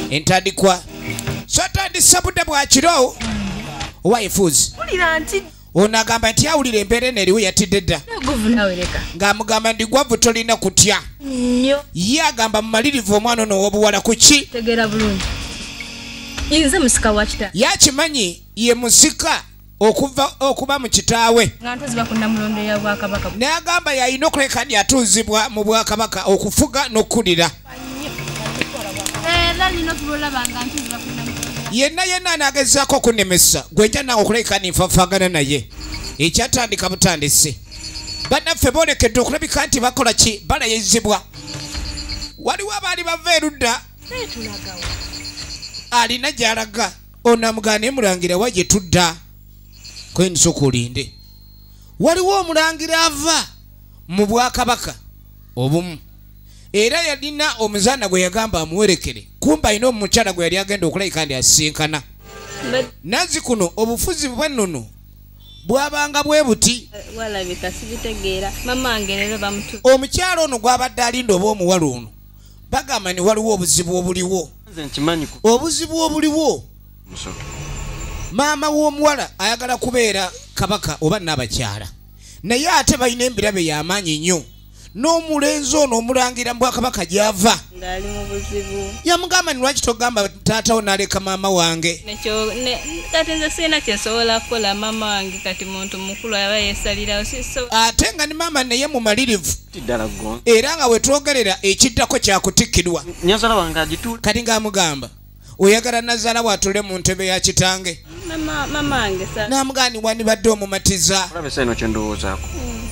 entandikwa so tandisa budde bwakiro waifuzi onagamba nti awulira embeera eneriwe yatidde dda ng'amugamba ndi gwavu tolina kutya ye agamba mumalirivu omwana ono ow'obuwala ku ki yakimanyi ye musika okuba mu kitaawe n'agamba yalina okuleka ndi atuuzibwa mu bwakabaka okufuga n'okkulira yenna anaagezaako okunemesa gwenja nawe okuleka ninfafaagana naye ekyatandika butandise bannaffe boolekedde okulabika nti bakola ki balayizibwa waliwo abaali bava erudda alina gy'alaga onamugana emulangira wa gye tudda kwenisa okulinde waliwo omulangira ava mu bwakabaka obumu era yalina omuzaana gwe yagamba amuwerekere kumba alina omukyala gwe yali agenda okulabika ndi asinkana nazi kuno obufuzi bwennono bwabanga bwe buti omukyala ono gwabadde alinda oba omuwala ono bagamba ni waliwo obuzibu obuliwo maama w'omuwala ayagala kubeera kabaka oba n'abakyala naye ate balina embirabe y'amaanyi nnyo n'omulenzi ono omulangira mu bwakabaka gy'ava yamugamba ni lwaki togamba taatawo n'aleka maama wange kati nze sirina kyensobola kukola maama wange kati muntu mukulu aba yeesalirawo ate nga ne maama naye mumalirivu era nga wetwogerera ekiddako kyakutikkirwa kati ng'amugamba oyagala nazaala watule mu ntebe ya kitange n'amugani wandibadde omumatiza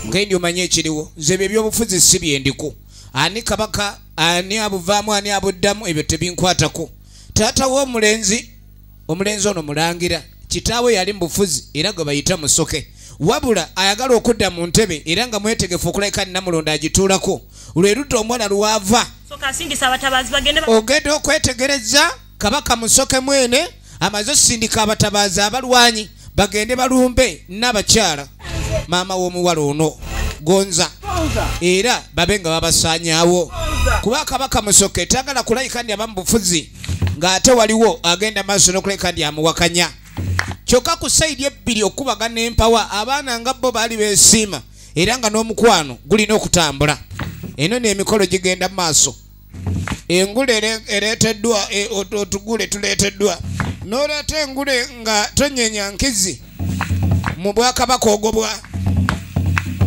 ngendi omanye ekiriwo nze ebyo ebyobufuzi si byendiku ani kabaka ani abuvaamu ani abuddamu ebyo tebinkwatako taata w'omulenzi ono mulangira kitaawe yali mu bufuzi era gwe bayita musoke wabula ayagala okudda mu ntebe era nga mwetegefu okulabika Namulondo agituulako lwe ludda omuwala lwava ogenda okwetegereza kabaka musoke mwene amaze osindika abatabaazi abalwanyi bagende balumbe n'abakyala maama w'omuwala ono gonza era babe nga babasaanyaawo kuba kabaka musoke tagala kulayika ndi abamu bufuzi ng'ate waliwo agenda maaso n'okulabika ndi amuwakanya kyokka ku sayidi ebbiri okubagana empawa abaana nga bo baali beesiima era nga n'omukwano gulina okutambula eno n'emikolo gigenda maaso engule ereeteddwa otugule tuleeteddwa n'oleeta engule nga tonyenya nkizi mu bwakabaka ogobwa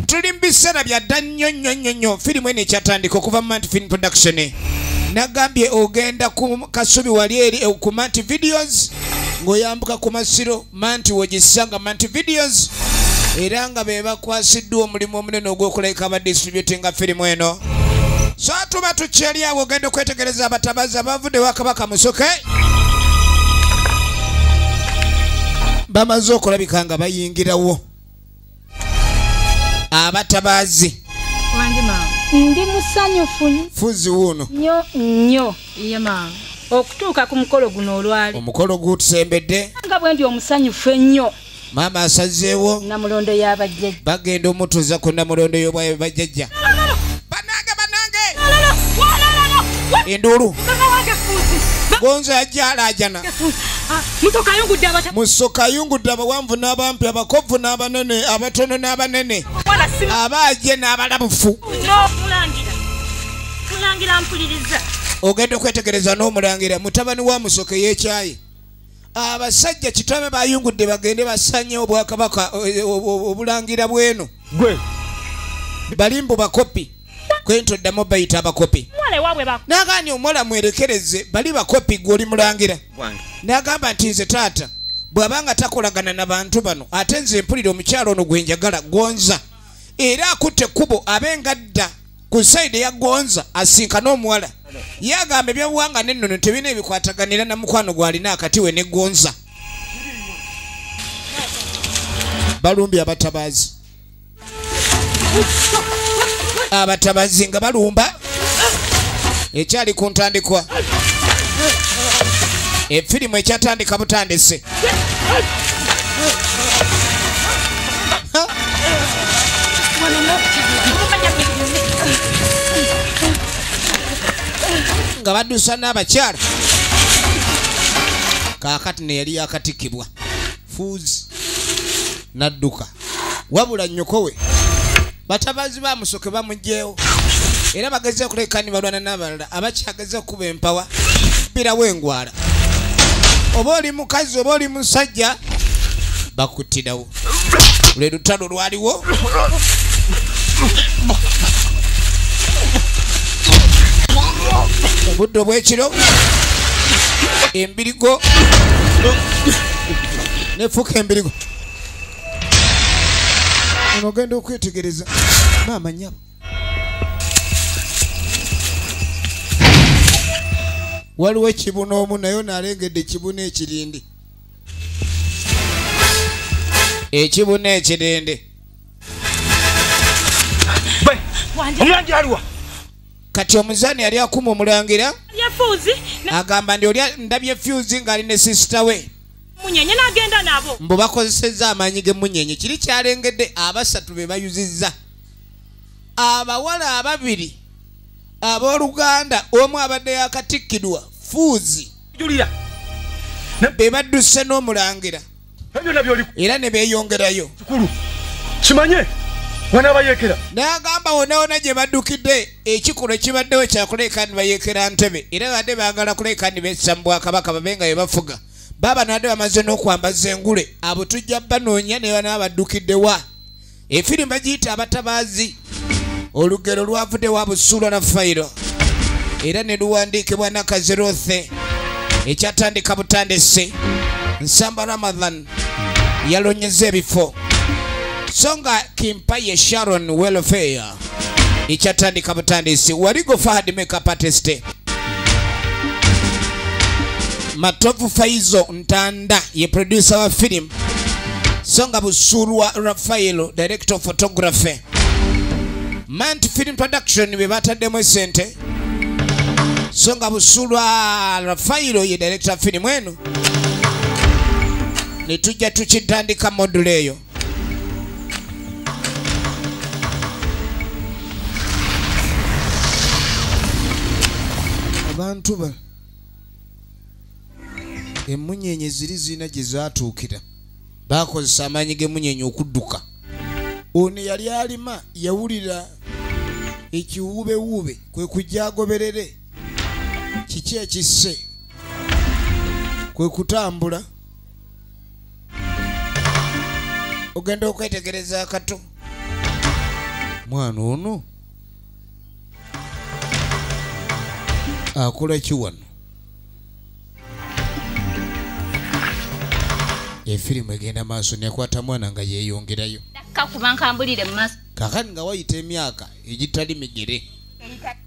tuli mu biseera bya dda nnyo firimu eno ekyatandika okuva mu Manti Film Production nagambye ogenda ku kasubi wali eri ku Manti Videos ng'oyambuka ku masiro Manti wogisanga Manti Videos era nga be bakwasiddwa omulimu omunene ogw'okulabika abadistributinga firimu eno so tuba tukyali awo ogenda okwetegereza abatabazi abavuddewo akabaka musoke bamaze okulabika nga bayingirawo abatabazi ndi musanyufu fuzi wuno nnyo okutuuka ku mukolo guno olwali omukolo gutusembedde nga bwe ndi omusanyufu ennyo maama asazeewo Namulondo y'abajjajja bagenda omutuuza ku Namulondo y'obwayo bajjajja enduulu gonza yajjalaajana musoka ayungudde abawanvu n'abampi abakovu n'abanene abatono n'abanene abaaje n'abalabufu ogenda okwetegereza n'omulangira mutabani wa musoka y'ekyayi abasajja kitame bayungudde bagende basanye obwakabaka obulangira bweno balimbu bakopi kwentoddamu bayita abakopi n'agaani omuwala mwerekereze bali bakopi gw'oli mulangira n'agamba nti nze taata bw'abanga takolagana na bantu bano ate nze mpulira omukyalo ono gwe njagala gonza era akutte ekkubo abengadda ku sayidi eya gonza asinkana omuwala ye agamba ebyobuwanga n'ennono tebirina ebikwataganira na mukwano gw'alina akati we ne gonza balumbye abatabazi abatabazi nga balumba ekyali ku ntandikwa efirimu ekyatandika butandise nga baddusa n'abakyala Kaakati ne yali yakatikibwa Fuzi nadduka wabula nyokowe batabazi bamusoke bamugyewo era bageze okulekani balwana n'abalala abakyageze okuba empawa birawo engwala oba oli mukazi oba oli musajja bakutirawo lwe lutalo lwaliwo obudde obw'ekiro embirigo nefuka embirigo onogenda okwetegereza maama nyabo waliwo ekibuna omu naye nalengedde ekibuna ekirindi ekibuna ekirindi omulanga aliwa kati omuzaani yali akuma omulangira agamba ndi oli ndabye Fuse ng'ali ne sisita we munyenye n'agenda nabo mbo bakozesezza amaanyi g'emunyenye kiri kyalengedde abasatu be bayuzizza abawala ababiri abooluganda omu abadde yakatikkidwa Fuse be badduse n'omulangira era ne beeyongerayo kimanye wanabayekera n'agamba wonawona gye baddukidde ekikulo kibaddewo kyakuleekani bayeekera Ntebe era badde baagala kuleekani bessa mu Bwakabaka babe nga bebafuga baba nadde bamaze n'okwambaza engule abo tujja banoonya ne bana baddukiddewa efirimu bagiyita Abatabaazi olugero lwavuddewo Busuulwa na Fayiro era ne luwandiikibwa Nakazirothe ekyatandika butandise Nsamba Ramadhan yalonyeza ebifo songa Kimpaye Sharon Welfare ekyatandika butandise Waligo Fahad Makeup Artist Matovu Faizo Ntanda ye producer wa film songa Busuulwa Rafaelo director of photography Mant Film Production be bataddemu sente songa Busuulwa Rafaelo ye director film eno ne tujja tukitandika module eyo abantu ba emunyenye ziri zina gye zaatuukira bakozesa amaanyi g'emunyenye okudduka ono yali alima yawulira ekiwuubewuube kwe kujja agoberere kiki ekisse kwe kutambula ogenda okwetegereza akato mwana ono akola ki wano efirimu egenda maaso nekwata mwana nga yeeyongerayo kakati nga wayita emyaka egitali migere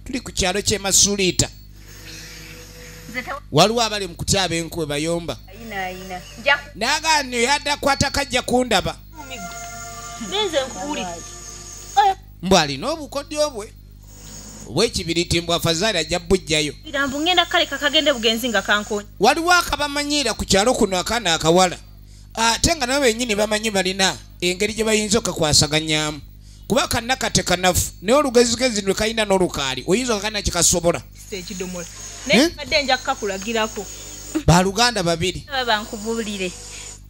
tuli ku kyalo ky'Emasuliita waliwo abali mu kutyaba enkuwe bayomba naagaanyo yadda kwata kajja kundaba mbw alina obukodyo bwe obw'ekibiriti mbw afazaali ajja bujjayo waliwo akabamanyiira ku kyalo kuno akaana akawala ate nga nabo bennyini bamanyi balina engeri gye bayinza okakwasaganyamu kuba kannakate kanafu naye olugezigezi lwe kalina n'olukaali oyinza okakana kikasobola baluganda babiri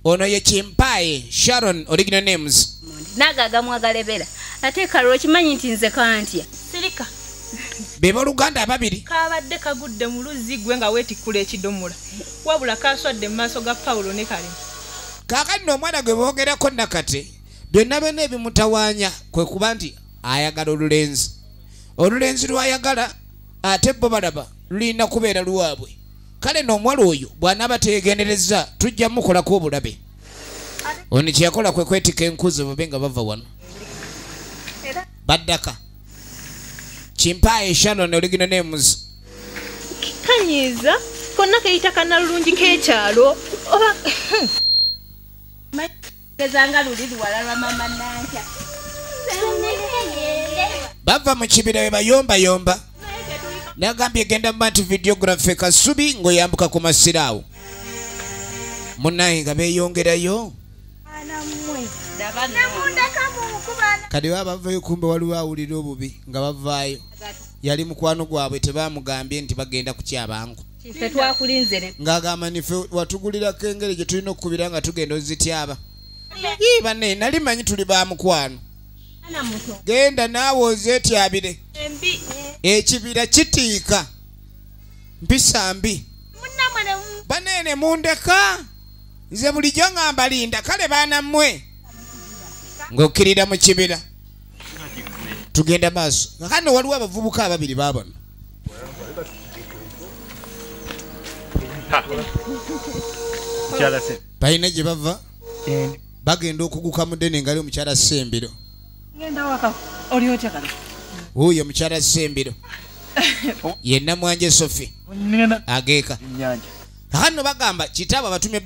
ono ye Kimpaye Sharon original names nagagamwagalebera ate kalwo kimanyi nti nze kantya sirika be baluganda ababiri kabadde kagudde mu luzzi gwe nga weetikkula ekidomola wabula kaswadde mu maaso ga Pawulo ne Kalema kaakati n'omwana gwe boogerako nakate byonna byonna ebimutawaanya kwe kuba nti ayagala olulenzi lwayagala ate bo balaba lulina kubeera luwaabwe kale n'omuwala oyo bw'anaaba teyegendereza tujja mukolako obulabe ono kyeyakola kwe kwetika enkuze babe nga bava wano baddaka Kimpaye Sharon original names kanyiza konna kayita kanalulungi k'ekyalo oba kezanga luli wala lwa mama nantya bava mu kibira we bayombayomba nagambye genda mu videography Kasubi ng'oyambuka ku Masiraawo munnaye nga beeyongerayo kati baba bavayo kumbe waliwo awulira obubi nga bavaayo yali mukwano gwabwe tebamugambye nti bagenda kukyabangu tetwakulinze ng'agamba nife watugulira kengere gye tulina okukubira nga tugenda ozityaba banne nali manyi tuli ba mukwano genda naawe ozeetyabire ekibira kitiika mpisa mbi baneene mundeka nze bulijjo ngamba linda kale baana mmwe ng'okkirira mu kibira tugenda maaso kakano waliwo abavubuka ababiri baabona balina gye bava bagenda okuguka mudene ngali omukyala Sembiro oyo mukyala Sembiro yenna mwanje Sophie ageeka hano bagamba kitaaba batumye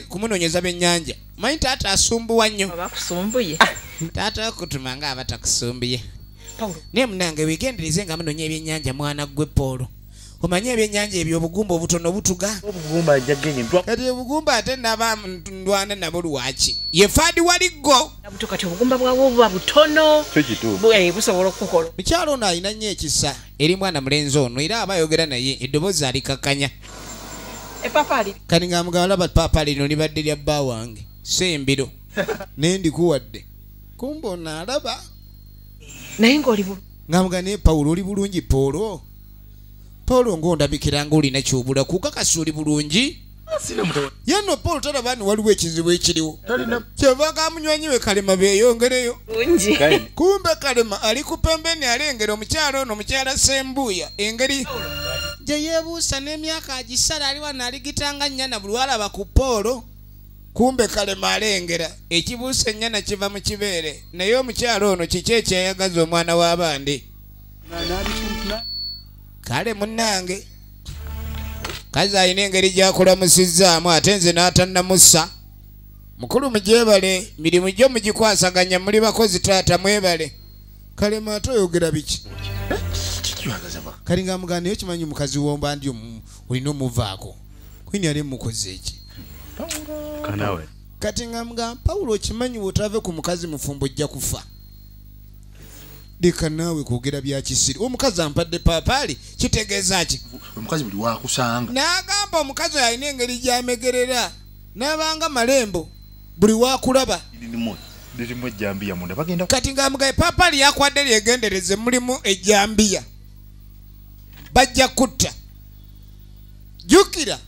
kumunoonyeza byennyanja manyi taata asumbuwa nnyo taata okutuma nga abatakusumbuye naye munange weegendereze nga munoonya ebyennyanja mwana ggwe Paul omanye ebyennyanja ebyo obugumba obutono butuga kati obugumba ate naba ndwana nabo lwaki ye faadi waliggo kati obugumba bwabwo buba butono busobola okukola mukyalo ono alina nnyo ekisa eri mwana mulenzi ono era aba ayogera naye eddoboozi alikakanya kati ng'amugamba laba paapa lino libadde lya bba wange Sembiro naye ndikuwadde kumbe ono alaba naye ng'oli ng'amugamba naye Pawulo oli bulungi Paul ng'ondabikira ng'olina kyobula kukakasa oli bulungi yenno Paul talaba ni waliwo ekizibu ekiriwo kyeva kamunywanyiwe Kalema beeyongereyo kumbe Kalema ali ku pembeni alengera omukyalo ono omukyala Sembuya engeri gye yeebuusa n'emyaka agisala ali wano aligitanga nnyana buli walaba ku Paul kumbe Kalema alengera ekibuusa ennyana kiva mu kibeere naye omukyalo ono kiki ekyeyagaza omwana w'abandi kale munnange kazi alina engeri gyakulamusizaamu ate nze n'atannamussa mukulu mugyebale mirimu gyo mugikwasaganya muli bakozi taata mwebale Kalema ate oyogera biki kali ng'amugamba naye okimanyi mukazi womba ndi olina omuvaako kwini ali mukoze eki kati ng'amugamba Pawulo okimanyi bw'otave ku mukazi mufumbo ojja kufa leka naawe kwogera bya kisiri omukazi ampadde paapaali kitegeeza ki omukazi buli waakusanga n'agamba omukazi oyo alina engeri gy'amegerera n'abanga malembo buli waakulaba lirimu ejjambiya munda bagenda kati ng'amugaye paapaali yakwadde lyegendereze mulimu ejjambiya bajja kutta jjukira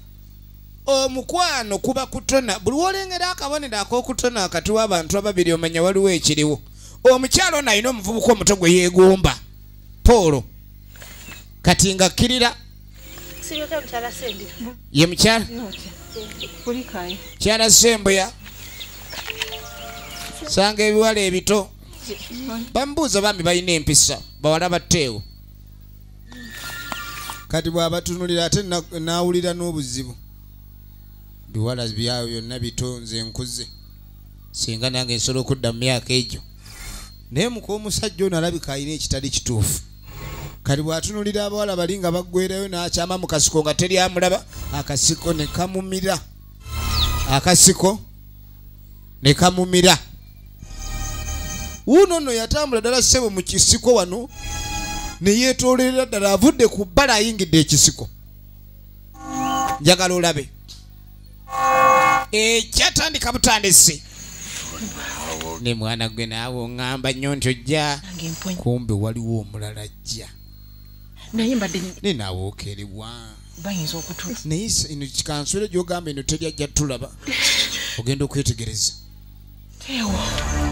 omukwano kuba kutona buli wolengera akabonero ak'okutona akati w'abantu ababiri omanya waliwo ekiriwo omukyalo ono alina omuvubuka omuto gwe yeegomba Paul kati nga kkirira ye mukyala kyala Sembuya sanga ebiwala ebito bamubuuza bambi balina empisa bawala batteewo kati bw'abatunulira ate n'awulira n'obuzibu biwala byayo byonna bitonze nkuze singa nange nsobola okudda mu myaka egyo naye mukuba omusajja ono alabika alina ekitali kituufu kati bw'atunulira abawala bali nga baggwerayo n'akyama mu kasiko nga teri amulaba akasiko ne kamumira wuuno nno yatambula ddala ssebo mu kisiko wano ne yeetoolera ddala avudde ku bbala ayingidde ekisiko njagala olabe ekyatandika butandise ne mwana gwe naawe oŋŋamba nnyo nti ojja kumbe waliwo omulala ajja naye naawe okerebwa naye ino kikanswera gy'ogamba eno teri ajja tulaba ogenda okwetegereza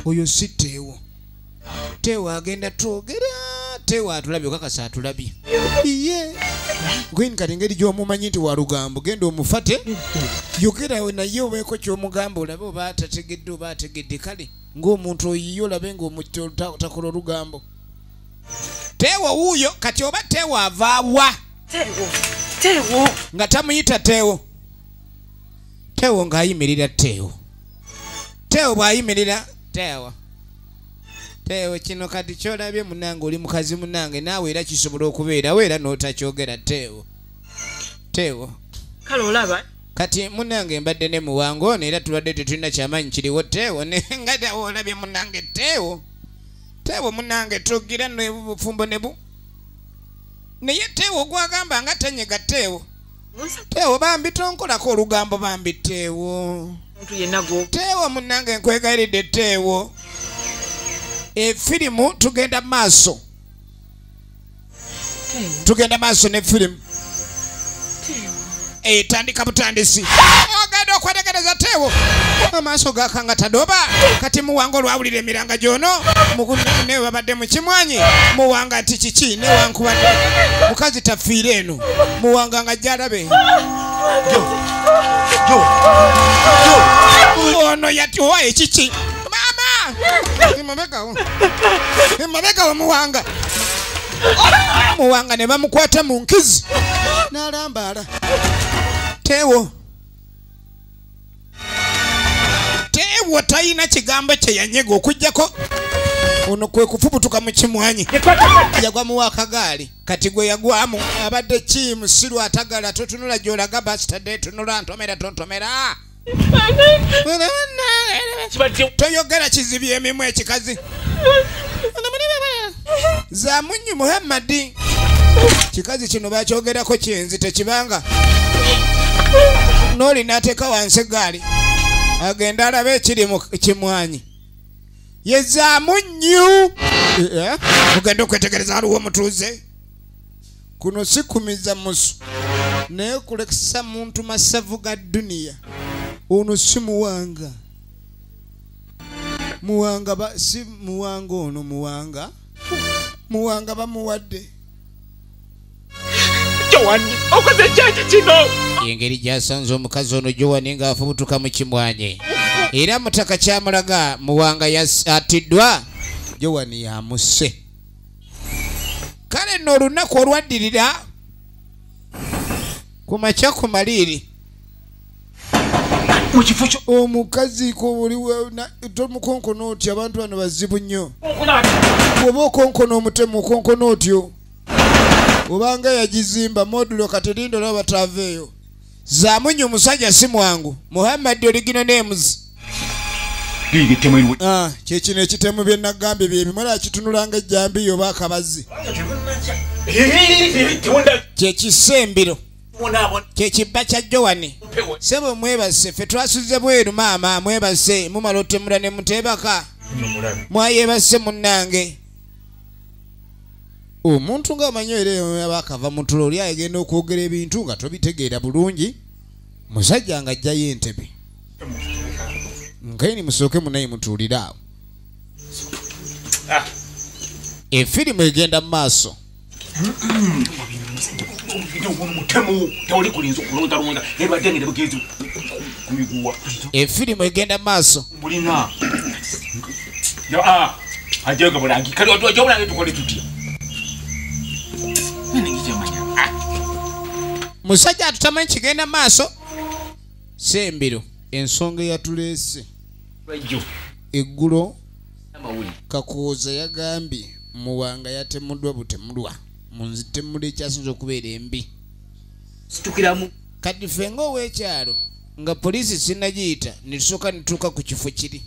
oyo si Teewo agenda twogera Teewo atulabye okakasa atulabye iye gwini kati engeri gy'omumanyi nti wa lugambo genda omufate yogerawe naye obeeko ky'omugamba olabe oba atategedde oba ategedde kale ng'omuntu oyiyo olabe ng'omutakola olugambo Teewo wuuyo kati oba Teewo avaawa nga tamuyita Teewo ng'ayimirira Teewo bw'ayimirira Teewo kino kati kyolabye munange oli mukazi munange naawe era kisobola okubeerawo era n'otakyogera Teewo kale olaba kati munange mbadde ne muwango ono era tubadde tetulina kyamaanyi kiriwo Teewo nga olabye munange Teewo munange tugira nebufumbo nebu naye Teewo gwagamba nga tanyega Teewo Tewo bambi tonkolako olugambo bambi Tewo. Tewo munnange nkwegayiridde Tewo. Firimu tugenda maaso. Tugenda maaso ne firimu. Tandika butandisi. Ogenda okwetegereza Tewo. Amaaso gakanga tadoba. Kati Muwanga olwawulira emiranga gyono. Mugunne babadde mu kimwanyi. Muwanga nti kiki ne wankubadde. Mukazi tafiire eno. Muwanga nga jjalabe. Ono yati owaye kiki. Mama! Mabega Muwanga. Muwanga ne bamukwata mu nkizi. N'alambala. Tewo tayina kigambo kye yanyega okujjako ono kwe kufubutuka mu kimwanyi yagwa mu wakagaali kati gwe yagwamu abadde ki musiru atagala totunula gy'olaga basitadde tunula ntomera tontomera toyogera kizibye emimu ekikazi Zamunyi Muhammadi kikazi kino bakyogerako kyenzi tekibanga Noli nateeka wansi eggaali agenda alabe ekiri mu kimwanyi ye Zamunyi mugenda okwetegereza waliwo omutuuze kuno si kumiza musu naye kulekisa muntu masavu ga duniya ono si Muwanga si Muwanga ono Muwanga bamuwadde Jowani okoze kyaki kino engeri gyasanze omukazi ono Jowani ng'afubutuka mu kimwanyi era mutaka kyamulaga Muwanga atiddwa Jowani yamusse kale nno olunaku olwaddirira ku makya ku maliiri omukazi tomukonkona otyo abantu bano bazibu nnyo bw'oba okonkona omutemu okonkona otyo obanga yagizimba modulo katerinda olaba bataaveeyo Zamunyi omusajja si mwangu Muhammad original names kyekino ekitemu bye nagambye byebimala kitunulanga ejjambiyo oba akabazi kyekisembiro kyekibba kya Jowani sebo mwebase ffe twasuze bweru maama mwebase mumala otemula ne muteebaka mwayebase munnange omuntu ng'amanyi era abakava mu tulo oli agenda okwogera ebintu nga tobitegeera bulungi musajja nga ajjayo Entebbe nkaini musooke munaye mutuulira awo efirimu egenda mu maaso efirimu egenda mu maaso musajja atutamanyi kigenda mu maaso sembiro ensonga eyatuleese eggulo Kakooza yagambye Muwanga yatemuddwa butemulwa munzitemula ekyasinza okubeera embi kati ffe ng'ow'ekyalo nga poliisi sinnagiyita ne tusooka ne tutuuka ku kifo kiri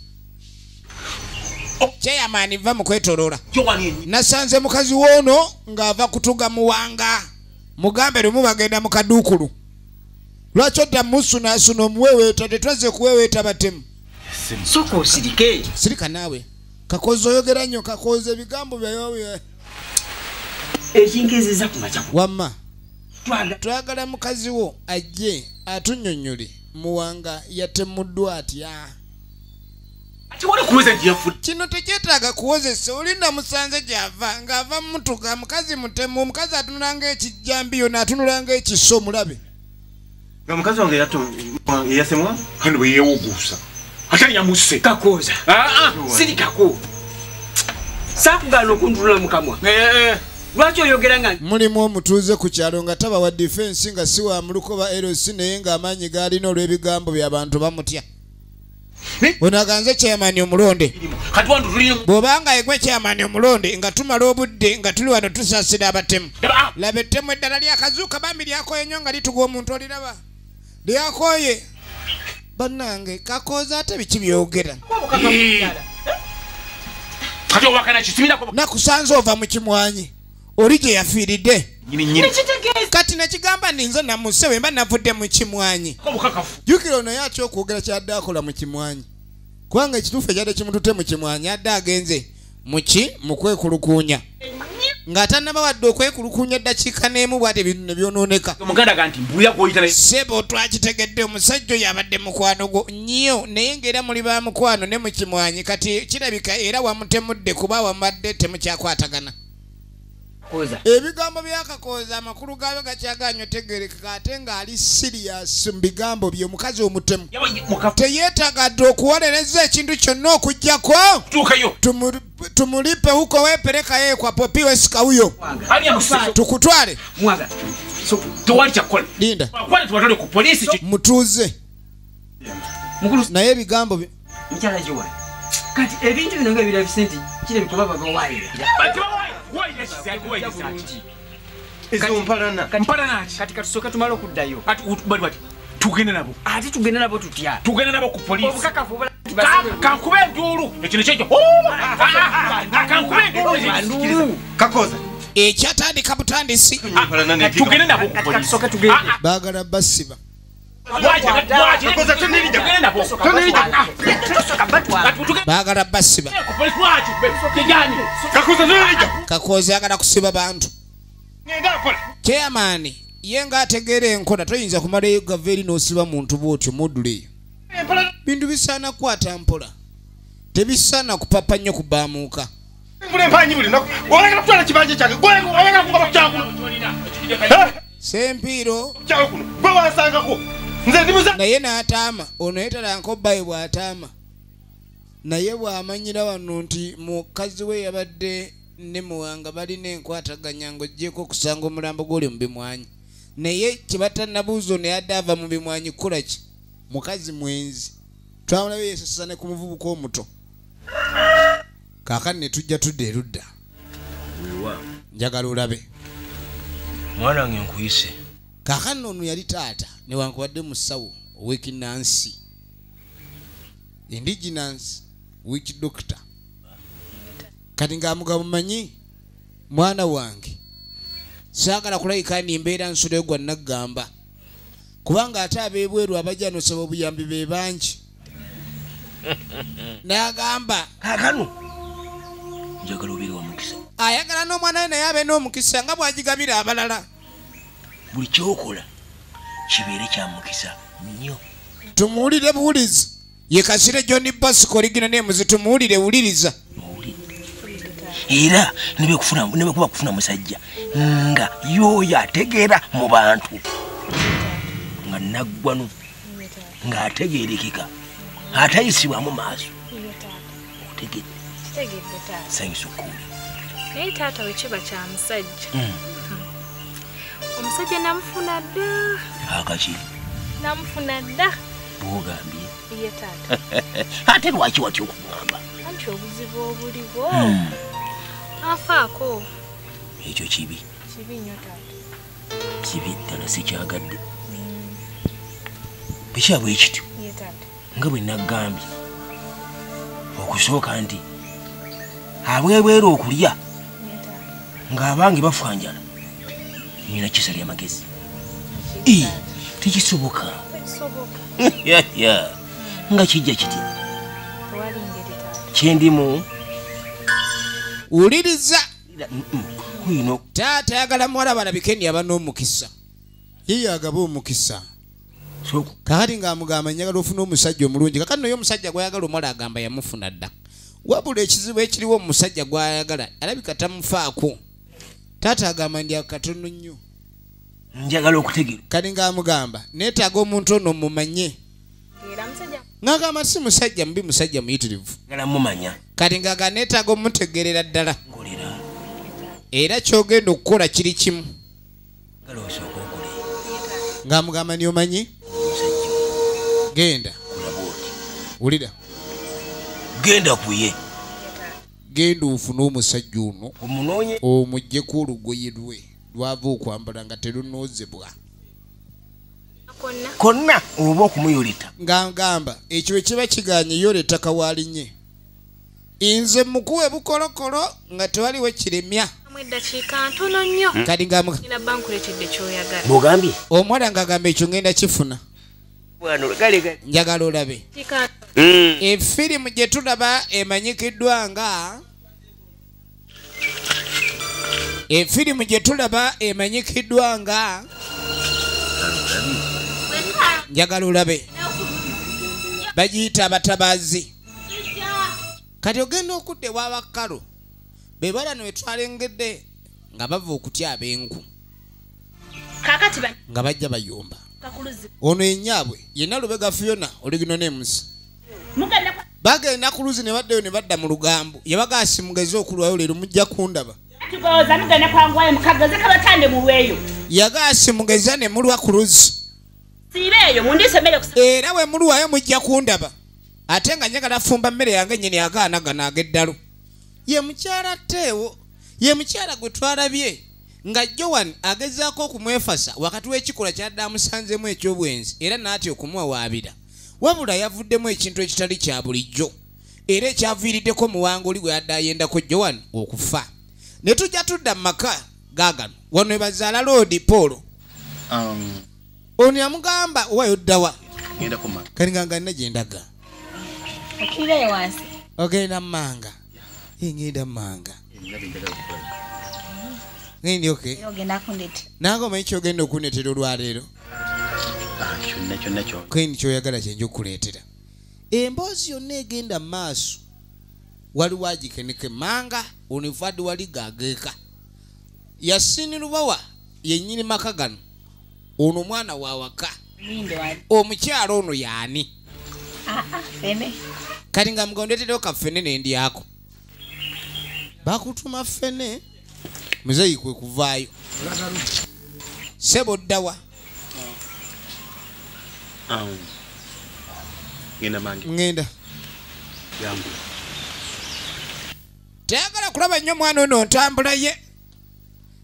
kyeyamaani va mu kwetoloola nasanze mukazi w'ono ng'ava kutuga Muwanga mugambe lumu bagenda mu kaduukulu lwaki odda musunaasuna omuweweeta tetwazze kuweweeta batemu soko osirike sirika naawe Kakooza oyogera nnyo Kakooza ebigambo byawe ekingezeza ku makya wamma twagala mukazi wo ajje atunnyonnyole Muwanga yatemuddwa atya ati wali kuweza nti yafudde kino tekyetaaga kuwozesa olinda musanze gy'ava ng'ava mutuka mukazi mutemu omukazi atunulanga ekijjambiyo n'atunulanga ekiso mulabe nga mukazi wange yasemwa hano bwe yeewuguusa ate yamusse Kakooza sirikako saakugana okuntunula mukamwa lwaki oyogera nga mulimu omutuuze ku kyalo nga taba wa defense nga si wa mulukoba LC naye ng'amaanyi gaalina olw'ebigambo by'abantu bamutya ono aganze chairman omulonde bw'obanga egwe chairman omulonde nga tumala obudde nga tuli wano tusaasira abatemu laba ettemu eddala lyakazuuka bambi lyakoye nnyo nga lituga omuntu oliraba lyakoye bannange Kakooza ate biki byogera nakusanze ova mu kimwanyi oli gye yafiiridde nyini kati nakigamba ninze namuse bwe mba navudde mu kimwanyi jjukira ono yatya okwogera kyadde akola mu kimwanyi kubanga ekituufu ekyadde kimututte mu kimwanyi adde agenze mu kwekulukuunya ng'atannaba wadde okwekulukuunya eddakiika n'emu bw'ate ebintu ne byonooneka sebo twakitegedde omusajja oyo abadde mukwano gwo nnyo naye ng'era muli ba mukwano ne mu kimwanyi kati kirabika era wamutemudde kuba wamadde temukyakwatagana ebigambo byakakooza amakulu gaabyo gakyaganya otegerekeka ate ng'ali siriyasi mu bigambo bye omukazi omutemu teyeetagadde okuwolereza ekintu kyonna okuggyako tumulipe huko weeperekayo kwa popi wesika huyo tukutwale linda mutuuze naye ebigambo bye kati ebintu bino nga ebira Vicente kirabika baba bawaayira kati katusooka tumala okuddayo tugende nabo ate tugende nabo tutya tugende nabo ku poliisi obukakafu kankube enduulu ekyo nekyekyo kankube enduulu kakoza ekyatandika butandisi tugende nabo ku poliisi baagala basiba baagala basiba kakoozi agala kusiba bantu kyeyamaani ye ng'ategeera enkola toyinza kumalayo gava eri n'osiba muntu bw'otyo moduleyo bintu bisaana kukwata mpola tebisaana kupapa nnyo kubaamuuka sempiiro naye n'ataama ono yetalanko bbaye bw'ataama naye bw'amanyira wano nti mukazi we yabadde ne muwanga balina enkwataganya ng'oggyeko okusanga omulambo gw'oli mu bimwanyi naye kyebatannabuuza ono yadde ava mu bimwanyi kukola ki mukazi mwenzi twamulabe yeesasasa ne ku muvubuka omuto kaakati ne tujja tudde erudda njagala olabe mwana wange nkuyise kaakati ono yali taata newankubadde musawo ow'ekinnansi indigenous witch doctor kati ng'amugabo mumanyi mwana wange saagala kulayika nimbeera nsuleyo gwa naggamba kubanga ate ab'ebweru abajja nosaba obuyambi be bangi n'agamba kaakano njagala obeere wa mukisa ayagala n'omwana we naye abe n'omukisa nga bw'agigabira abalala buli kyokola kibeere kya mukisa nnyo tumuwulire buwulizi ye Kasire John Bosco origina nemuzi tumuwulire wuliriza era nebekuba kufuna musajja nga yoyo ategeera mu bantu nga naggwanu ng'ategeerekeka atayisibwamu maaso otegedde sanyusa okuwulira naye taata we kiba kya musajja omusajja namufuna dda akaki namufuna dda bwogambye ye taata ate lwaki watya okugamba anti obuzibu obuliwo afaako ekyo kibi nnyo taata kibi ddala sikyagadde bekyabwe ekityo ye taata nga bwe naggambye okusooka nti abwebwera okulya ng'abange bafanjala nina kisali amagezi tekisoboka nga kijja kitya kyendimu wuliriza kwino taata ayagala muwala balabike ndi aba n'omukisa ye yagaba omukisa kakati ng'amugamba njagala ofuna omusajja omulungi kakati noyo omusajja gwayagala omuwala agamba yamufuna dda wabula ekizibu ekiriwo omusajja gwayagala alabika tamufaako taata agamba ndi akatono nnyo njagala okutegeera kati ng'amugamba neetaaga omuntu ono mumanye ng'agamba si musajja mubi musajja muyitirivu mumanya kati ng'agamba neetaaga omutegeerera ddala era kyogenda okukola kiri kimu ng'amugamba ni omanyi genda wulira genda kuye genda ofune omusajja ono omunonye omuggyeko olugoye lwe lwava okwambala nga terunoozebwa konna oba okumuyoleta ng'agamba ekyo ekiba kiganye yoleta kawalinye nze mukuwe bukolokolo nga tewaliwo kiremya eddakiika ntono nnyo. Kati nga Nina bankuletedde ky'oyagala. Bw'ogambye? Omuwala ng'agamba ekyo ngenda kifuna. Bwano gale. Njagala olabe. Dakiika Efirimu gye tulaba emanyikiddwa nga njagala olabe. Bagiyita abatabaazi. Kati ogenda okudde w'abakalo be bala ne twalengedde nga bava okutya ab'enku Kakati nga bajja bayomba. bakuluzi. Ono enyaabwe yenna Lubega Fiona Oligino Names bagenda ku luzi ne baddeyo ne badda mu lugambo yabagasi mugeze okulwayo leero mujja kundaba. Tugoza mugane kwangwaye mukagaze kabatande mu lweyo. Yagasi mugeza ne mulwa ku luzi. Sibeeyo mundisomere kusa. Era we mulwayo mujja kundaba. Ate nga njagala fumba mmere yange nnyini agaana gana ag'eddalo. Ye mukyala Teewo, ye mukyala gwe twalabye nga Joan agezaako okumwefasa wakati w'ekikola kyadde amusanzemu eky'obwenzi era n'atya okumuwawaabira. Wabula yavuddemu ekintu ekitali kya bulijjo era ekyaviiriddeko muwanguli gwe yadde ayendako Joan okufa. Ne tujja tudda mu maka gaagano wano ne bazaala Lodi Paul. Ono yamugamba wayo ddawa. Kali nga nina gye ndaga. Okire wansi. Ogenda mmanga. Ngenda mmanga. Nindi okay. Ogenda kundete. Nango omanyi kyogenda okunetera olwaleero. Kyonna. Kwendi kyoyagala kyenja okuleetera. Emboozi yonna egenda mu maaso. Waliwo agikeneke manga onivadde wali gageeka. Yasini Lubawa yennyini maka gano. Ono mwana wa waka. Omukyalo ono yaani? Fene. Kati nga mugondetero kafene n'endyako. Bakutuma fene. Muzeyi kwe kuvaayo. Sebo ddawa. Ngenda. Tayagala kulaba nnyo mwana ono ntambula ye.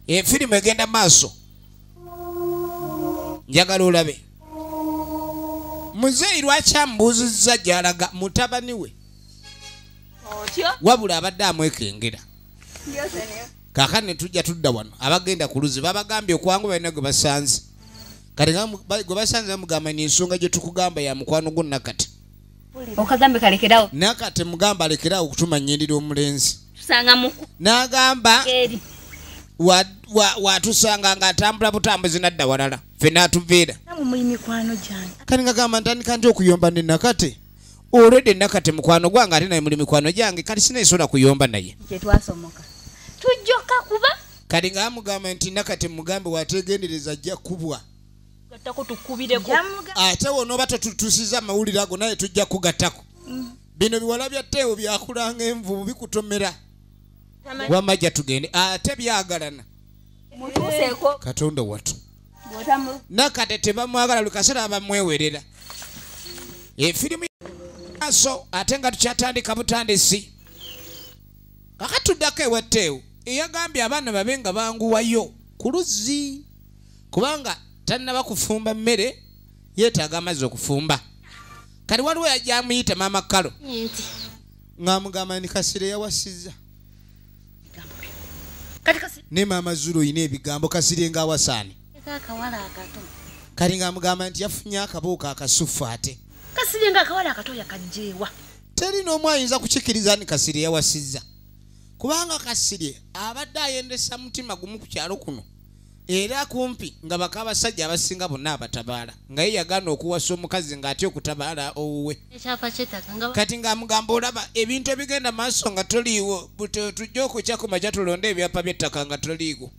Efirimu egenda maaso. Njagala olabe. Muzeyi lwaki ambuuzizza gy'alaga mutabani we. Wabula abadde amwekengera. Kaakati ne tujja tudda wano abagenda ku luzi babagambye okwangu balina gwe basanze. Kati gwe basanze bamugamba n'ensonga gye tukugamba ya mukwano gwo Nakate. Okagambe kalekerawo. Nakate mugamba alekerawo okutuma nnyirira omulenzi. Tusanga muku. N'agamba watusanga ng'atambula butambuzi nadda walala. Ffe n'atuviira. Namumanyi mikwano gyange. Kati ngagamba ntandika nti okuyomba ne Nakate. Olwedde Nakate mukwano gwange ate naye muli mikwano gyange kati sinayisobola kuyomba naye. Kye twasomoka. Tujjoka kuba. Kati ng'amugamba nti Nakate mugambe wategendereza ajja kubwa. Gattako tukubireko. Ate wonooba totutuusiza amawulire ago naye tujja kugattako. Bino biwala bya Teewo byakulanga envubu bikutomera. Wamajja tugende ate byagalana. Mutuuseeko. Katonda watu. Nakate tebamwagala lukasera bamwewerera. Efirimu aso ate nga tukyatandika butandisi. Kakatuddako ewa Teewo eyagambye abaana babe nga banguwayo ku luzzi kubanga tannaba kufumba mmere yeetaaga amazzi okufumba. Kati waliwo yajja amuyita maama Kalo ng'amugamba ni Kasire yawasizza. Ne maama Zulu oyina ebigambo Kasire ng'awasaani. Kati ng'amugamba nti yafunye akabuuka akasufu ate. Kasire ng'akawala akato yakajjeewa. Teri n'omu ayinza kukikkiriza ni Kasire yawasizza. Kubanga Kasire abadde ayendesa mutima gumu ku kyalo kuno. Era kumpi nga baka abasajja abasinga bonna abatabaala. Nga ye yagaana okuwasa omukazi ng'atya okutabaala owuwe. Kati ng'amugamba olaba ebintu ebigenda maaso nga toliiwo tujja okukya ku makya tulonde ebyapa by'ettaka nga toliiwo.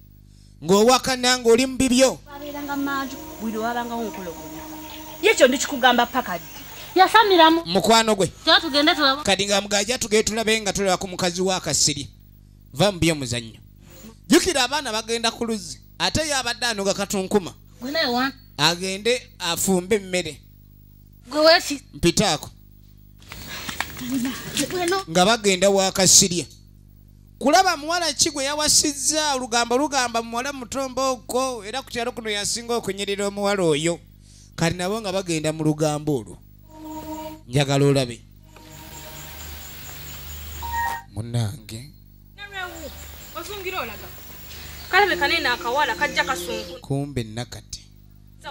Ng'owakana ng'oli mu bibyo. Babeeranga manju buli wabangawo nkologonya. Yekyo ndikikugamba paka ddi. Yasamiramu. Mukwano gwe. Tugende tulaba. Kati ng'amugajja tugende tulabe nga tulaba ku mukazi wa Kasiri. Va mu by'omuzannyo. Jjukira abaana bagenda ku luzzi. Ate yabadde anoga katunkuma. Agende afumbe emmere. Mpitaako. Nga bagenda wa Kasirye. Kulaba muwala ki gwe yawasizza olugambo lugamba muwala mutombooko era ku kyalo kuno yasinga okunyirira omuwala oyo. Kati nabo nga bagenda mu lugambo olwo. Njagala olabe. Munnange. kalabe kanene akawala kajja kasunku kumbe nakati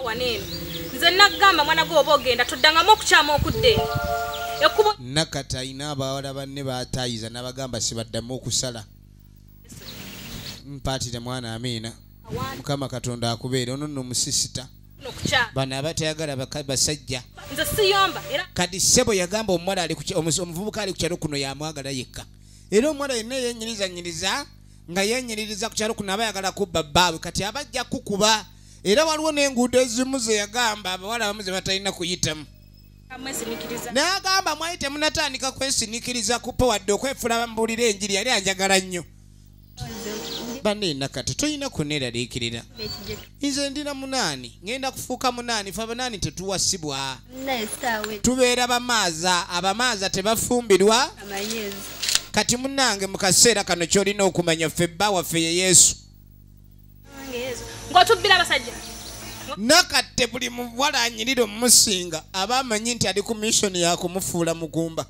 wanene nze nagamba mwana gwo oba ogenda toddangamu okukyama okudde ekubo nakati ayina abawala banne batayiza n'abagamba sibaddamu okusala mpatire mwana Amina Mukama Katonda akubeere ono nno musisita bana abatayagala basajja nze siyomba era kati ssebo yagamba omuwala omuvubuka ali ku kyalo kuno yamwagala yekka era omuwala yenna yennyiriza nga yennyiririza ku kyalo kuno aba yagala kubba bbaawe kati abajja kukuba era waliwo n'enguudo ezimu ze yagamba abawala abamu ze batalina kuyitamu n'agamba mwayite munatandika kwesinikiriza kupa wadde okwefula mbuulira enjiri yali anjagala nnyo banena kati toyina kuneeraliikirira nze ndina 8 ngenda kufuuka 8 fe 8 tetuwasibwa tubeera bamaaza abamaaza tebafumbirwa kati munange mu kaseera kano kyolina okumanya ffe bba waffe ye Yesu ng'otubbira abasajja nakate buli muwala anyirira omusinga aba amanyi nti ali ku missoni yakumufuula mugumba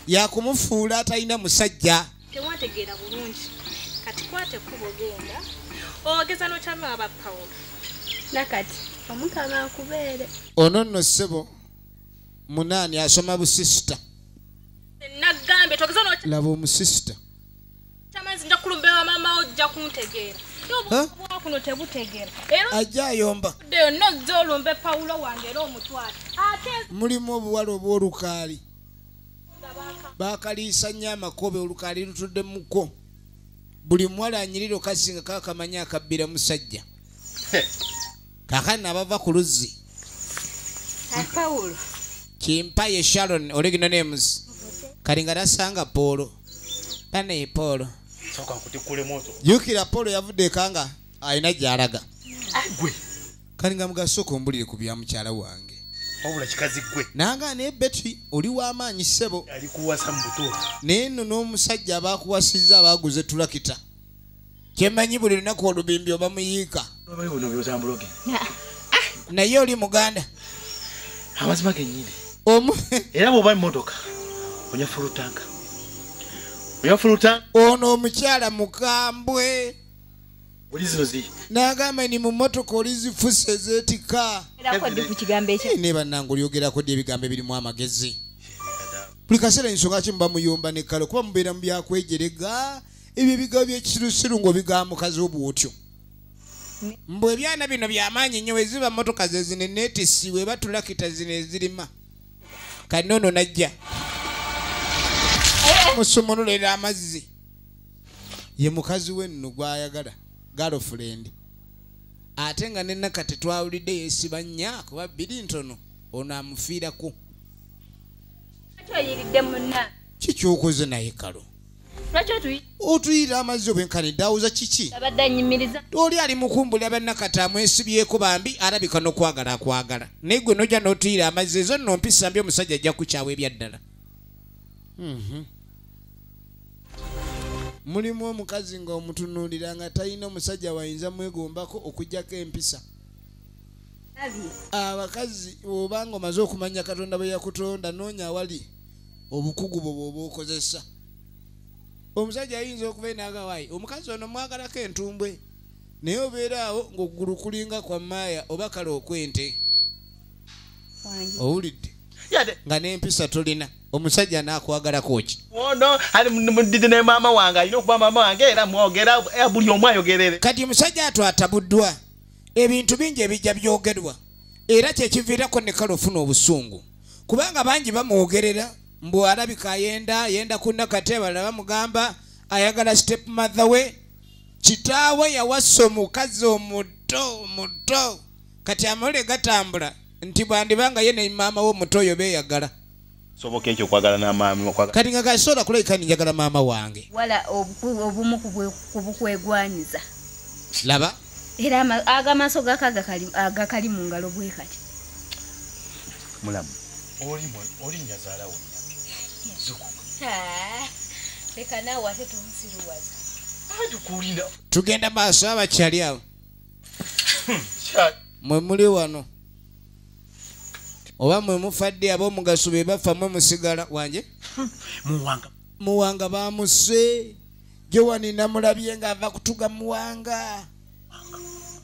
yakumufuula atalina musajja tewategeera bulungi kati kwate kubo genda ogeza n'okyama aba Pawulo nakati Omukama akubeere ono nno ssebo 8 asoma busisita nagambe togeza n'okyama laba omusisita tamanzi nja kulumbewa mama ojja kuntegeera yobo kuno tebutegeera era ajja ayomba deyo nozza olumbe Pawulo wange era omutwale ate mulimu obuwala obw'olukaali bakaliisa nnyo amakobe olukaali lutudde muko buli muwala anyiriro kasinga kakamanya akabbira musajja kakani abava ku luzzi Pawulo kimpa ye Sharon original names kalinga tasanga Polo pane Polo soka kutikule moto yukira Polo yavudde kanga ayina gyalaga gwe kalinga mugasoko mbulire ku bya mukyala wange wabula kikazi gwe nanga ne Betty oli w'amaanyi ssebo ali kuwasa mbuto neno n'omusajja abakuwasizza abaguze tulakita kyemanyi buli lunaku olubimbi oba muyiika ono byotambuloge naye oli muganda amazima genyini era bw'oba mmotoka onyafulutanka ono omukyala mukambwe oli zino zi n'agamba ni mu mmotoka oli zifusa ezeetika ne bannange olyogerako ddi ebigambo ebirimu amagezi buli kaseera ensonga ki muba muyomba ne kalo kuba mubeera mu byakwejerega ebyo ebigambo by'ekisirusiru ng'obigambo mukazi obwotyo mbwe ebyana bino by'amaanyi nnyo we ziba mmotoka ze zino neetisi we batulakita zino ezirima kati noono najja musumululera amazzi ye mukazi we nno gw'ayagala girlfriend ate nga ne nakati twawulidde yeesiba nnyo kuba bbiri ntono ono amufiirako kikyokoze naye kalo otuyira amazzi obwenkanidde awuza kiki oli ali mukumbulira bannakati amwesibyeko bambi alabika n'okwagala akwagala naye gwe nojja n'otuyira amazzi ezo nno mpisa mbi omusajja ajja kukyawa ebyaddala mulimu omukazi nga omutunuulira nga talina omusajja wayinza mwegombako okugjako empisa abakazi obanga omaze okumanya Katonda bwe yakutonda noonya awali obukugu bwo bw'oba okozesa omusajja ayinza okuba enagawayi omukazi ono mwagalako entumbwe naye obeera awo ng'okugulu kulinga kwa maaya oba kale okwente owulidde nga n'empisa tolina omusajja n'akwagalako ki ono ali mudidi ne maama wange alina okuba maama wange era mwogera buli omu ayogerere kati omusajja ato atabuddwa ebintu bingi ebijja byogerwa era kyekiviirako ne kale ofuna obusungu kubanga bangi bamwogerera mbu alabika ayenda ku nakati abalala bamugamba ayagala step mother we kitaawe yawassa omukazi omuto kati amawulire gatambula nti bwandibanga ye ne maama we omuto oyo beeyagala soboka ekyo okwagala n'amaami kati nga gasobola kulabika njagala maama wange wala obumu kubukwegwanyiza laba era agamaaso agakali mu ngalo bwe kati mulamu oli nyazaala wo leka naawe ate tumusiruwaza tukulinda tugenda maaso abakyali awo mwe muli wano oba mwe mufadde ab'omugaso be bafa mwe musigala wanje muwanga bamuse Jowani namulabye nga ava kutuga muwanga.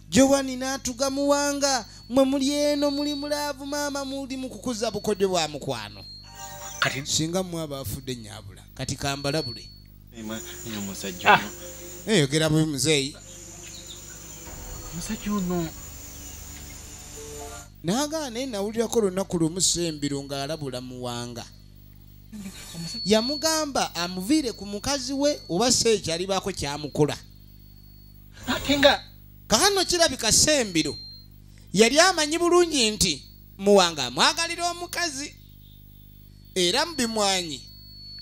Jowani natuga muwanga. Mwe muli eno muli mulaavu maama muli mukukuza bukodyo bwa mukwano. Kati singa mwaba afudde nyabula. Kati kambalabule. Musajja. Yogera bwe muzeeyi. Musajja ono. Nagaane nawulirako lunaku lumu Sembiro ng'alabula muwanga. Yamugamba amuviire ku mukazi we oba seekyali baako kyamukola. Atenga Kaano kirabika Sembiro yali amanyi bulungi nti muwanga amwagalira omukazi. Era mu bimwanyi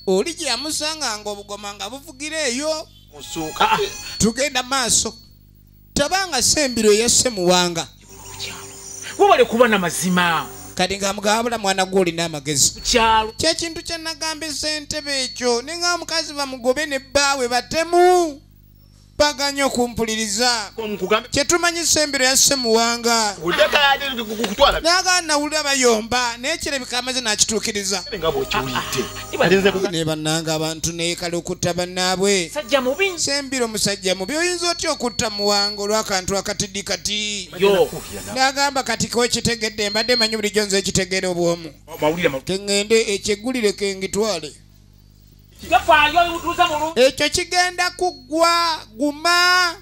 oli gye yamusanganga obugoma nga buvugira eyo. musuka. Tugenda maaso. Tabanga Sembiro yasse muwanga. wabale kuba na mazima. Kati nga mugabula mwana gw'oli n'amagezi. Kyalo. Kyekintu kye nagambe ssentebe ekyo ne nga omukazi bamugobe ne bbaawe batemu. Baganya okumpuliriza. Kye tumanyi Sembiro yasse muwanga. Udeka yali kukutwala. Naga nawulira bayomba n'ekirabika amaze n'akituukiriza. Nga bw'okiwulidde. Ibalinze kuga. Ne bannanga abantu neekala okutta bannaabwe. Sajja mubi. Sembiro musajja mubi oyinza otya okutta muwanga olw'akantu akatiddi kati. Yo. N'agamba kati ko kitegedde mbadde manyi bulijjo nze ekitegeera obwomu. Mawulire. Keŋŋende ekyeggulire kengitwale. Gafaayo utuza mulu. Ekyo kigenda kuggwa guma.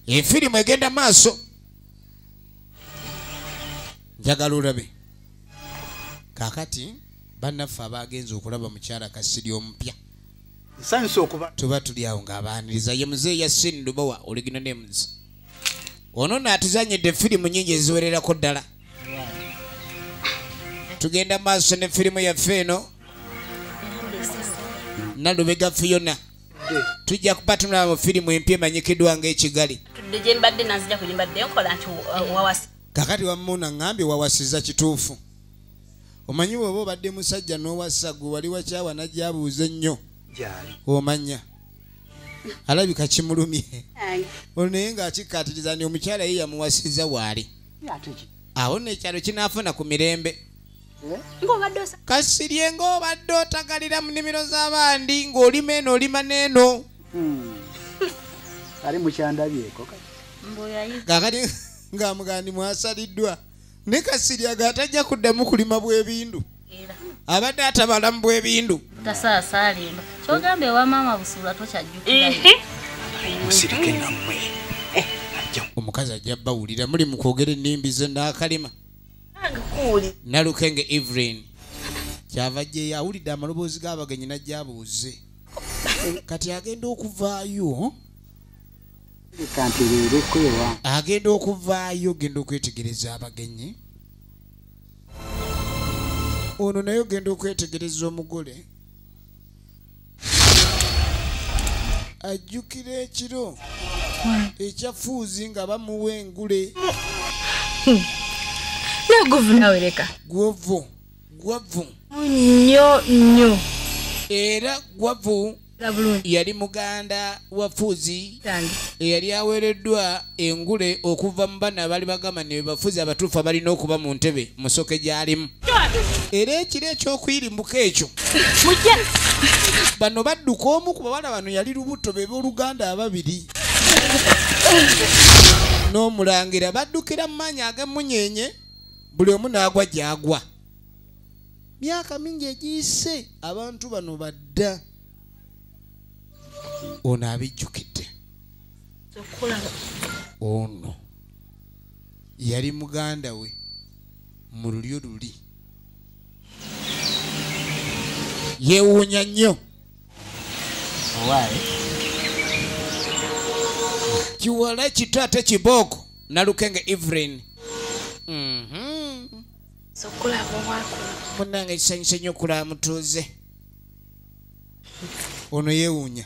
Efirimu egenda maaso. Njagala olabe. Kakati bannaffe abagenze okulaba mukyala Kasiri omupya. Nsanyusa okuba. Tuba tuli awo ng'abaaniriza ye muzeeyi yasse Ndubawa Original Names. Ono n'atuzanyidde firimu nnyingi eziwererako ddala. Tugenda maaso ne firimu yaffe eno. Nalubega Fiona. Tujja kupatunula mu firimu empya emanyikiddwa ng'Ekigali. Tudde gye mbadde nazija kulimbadde nkola nti wawasi. Kakati wamuna ngambye wawasiza kituufu. Omanyi bw'oba obadde musajja n'owassa gwe wali wakyawa najjabuuza ennyo. Omanya. Alabika kimulumye. Ono naye ng'akikkaatiriza nti omukyala ye yamuwasiza waali. Awo n'ekyalo kinaafuna ku mirembe. Kasirye ng'obadde otagalira mu nnimiro z'abandi ng'olima eno olima n'eno. Ali mukyandabyeko kakati ng'amugandi mwasaliddwa ne Kasirye atajja kuddamu kulima bw'ebindu. Abadde atabala mu bw'ebindu. Tasaasalimba. Kyogambye wa maama Busuula tokyajjukira. Musirike nammwe. Omukazi ajja bawulira muli mu kwogera ennimbi ze n'akalima. Nalukenge Evelyn kyava gye yawulidde amaloboozi g'abagenyi najja abuuze. Kati agenda okuvaayo. Agenda okuvaayo genda okwetegereza abagenyi. Ono naye ogenda okwetegereza omugole. Ajjukira ekiro ekyafuuzi nga bamuwa engule. Naguvu nawe leka. Gwavu. Nnyo. Era gwavu yali muganda wa Fuzi eyali aweereddwa engule okuva mu bana abali bagamba ne bafuzi abatuufu abalina okuba mu ntebe musoke gy'alimu. Era ekiro ekyokuyirimbuka ekyo bano badduka omu ku bawala bano yali lubuto be b'oluganda ababiri n'omulangira baddukira mu maanyi ag'emunyenye buli omu n'agwa gy'agwa. Myaka mingi egiyise abantu bano badda. Ono abijjukidde. Ono yali muganda we mu lulyo luli. Yeewuunya nnyo. Kiwala kitaate kibooko Nalukenge Evelyn. Munnange ekisanyusa nnyo okulaba mutuuze. Ono yeewuunya.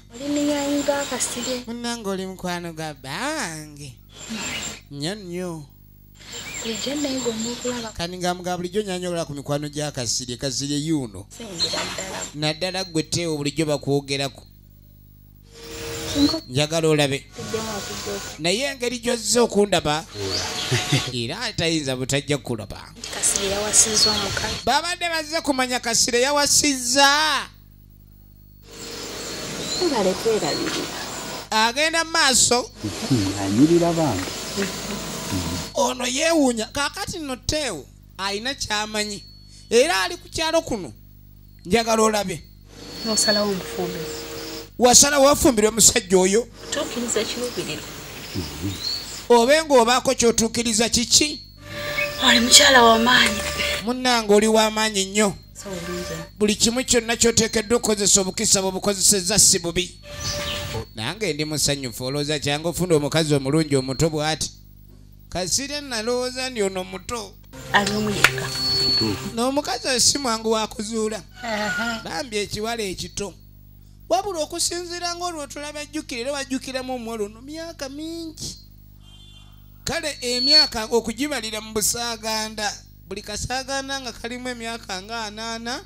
Munnange oli mukwano gwa bange. Nnyo. Kani ng'amugamba bulijjo nnyonnyola ku mikwano gya Kasirye. Kasirye yuuno. Naddala ggwe Teo bulijjo bakwogerako. Njagala olabe. Naye engeri gy'ozze okundaba era tayinza butajja kulaba. Babadde bazze kumanya Kasirye yawasizza. agenda maaso anyirira bantu ono yeewuunya kaakati nno Teewo alina kyamanyi era ali ku kyalo kuno njagala olabe nosalawo omufumbi wasalawo wafumbirwe musajja oyo tuukiriza kiruubiriro obe ng'obaako ky'otuukiriza kiki oli mukyala w'amaanyi munnange oli w'amaanyi nnyo buli kimu kyonna ky'oteekeddwa okukozesa obukisa bw'obukozesezza si bubi nange ndi musanyufu olowooza kyangu ofuna omukazi omulungi omuto bw'ati kasire nalowooza ndi ono muto ali omu yekka n'omukazi oyo si mwangu wa kuzuula bambi ekiwala ekito wabula okusinziira ng'olwo tulaba jjukira era wajjukiramu omuwala ono myaka mingi kale emyaka okugibalira mu busaaganda buli kasaaganda nga kalimu emyaka nga 8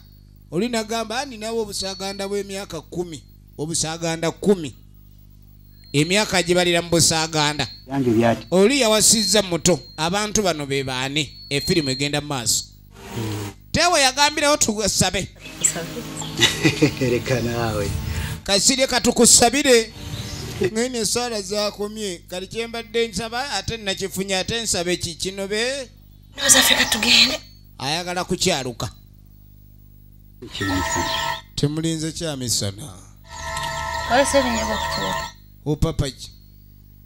oli nagamba aninawo obusaaganda bw'emyaka 10 obusaaganda 10 emyaka gibalira mu busaaganda oli yawasizza muto abantu bano be baani efirimu egenda mu maaso Teewo yagambirawo tusabe leka naawe kasirye katukusabire ngene esaala zakomye kali kyembadde nsaba ate nakifunye ate nsabe kikino be nozaffe katugende ayagala kukyaluka temulinze kyamisana opapaki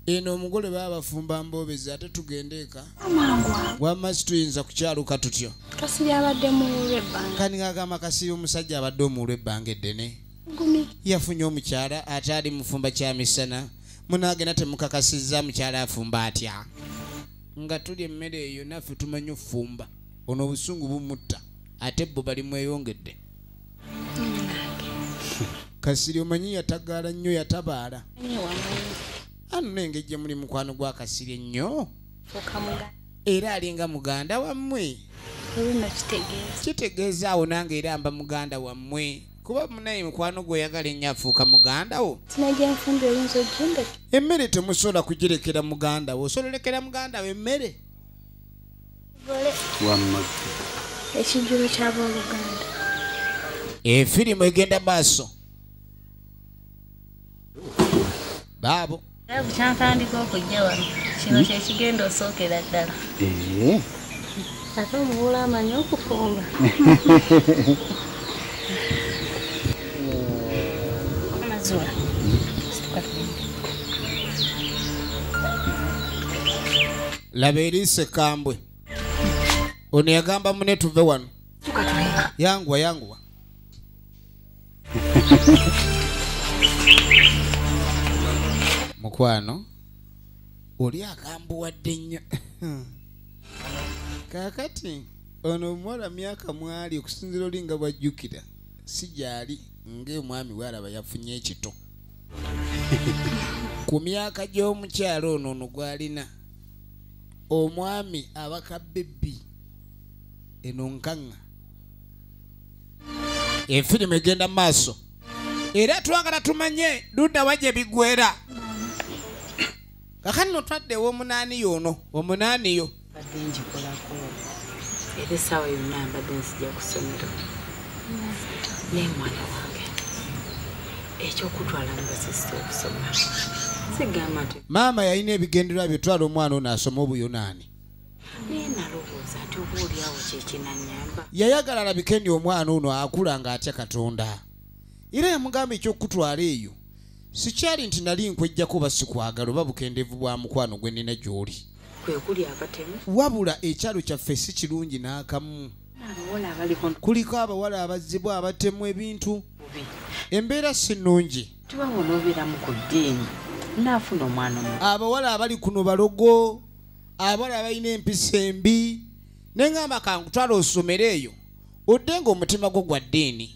eno omugole baabafumba mbobezi ate tugende eka wamma situyinza kukyaluka tutyo kasiri abadde muwulwa ebbanga kani ngagamba kasiri omusajja abadde omuwulwa ebbanga eddene yafunye omukyala ate ali mufumba kyamisana munaagenda temukakasizza mukyala afumba atya nga tuli emmere eyo naffe tumanyi ofumba ono obusungu bumutta ate bo bali mweyongedde kasiri omanyi yatagaala nnyo yatabaala ano nengejje muli mukwano gwa kasiri ennyo era alinga muganda wammwe kitegeeza awo nange era mba muganda wammwe kuba munaye mukwano gw'oyagala ennyo afuuka muganda wo emmere temusobola kugirekera muganda wo osololekera muganda wo emmere ekijjulo ky'abooluganda efirimu egenda maaso baabo kyantandika okujja wano kino kyekigenda osookera ddala ate omuwula amanyi okufumba amazula laba eriise kambwe ono yagamba mune tuve wano yanguwa yanguwa mukwano oli akambuwadde nnyo kaakati ono omuwala myaka mwali okusinzira oli nga bwajjukira si gyali ng'omwami bwalaba yafunye ekito ku myaka gy'omukyalo ono gwalina omwami abaka bebbi eno nkaŋŋa efirimu egenda mu maaso era twagala tumanye ludda wajja bigwera kakati notwaddewo omunaani yono omunaaniyo badde ngikolako era essaawa yonna mbadde nzija ku ssomero naye mwana wange ekyokutwala mu basisita okusoma sigamba nti maama yalina ebigendererwa byetwala omwana ono asoma obuyonaani naye nalowooza nti obaoliawo kyekinanyamba yayagala alabike ndi omwana ono akula ng'atya Katonda era yamugamba ekyokutwala eyo sikyali nti nali nkwejjako oba sikwagala oba bukendeevu bwa mukwano gwe nnina gy'oli kwe kuli akatemu wabula ekyalo kyaffe si kirungi n'akamu abawala abaliko kuliko abawala abazzibwa abatemu ebintu embeera si nnungi tubawona obeeramu ku ddiini naafuna omwana omu abawala abali kuno balogo abawala abalina empisa embi neŋŋamba kankutwala osomero eyo odde ng'omutima gwo gwa ddiini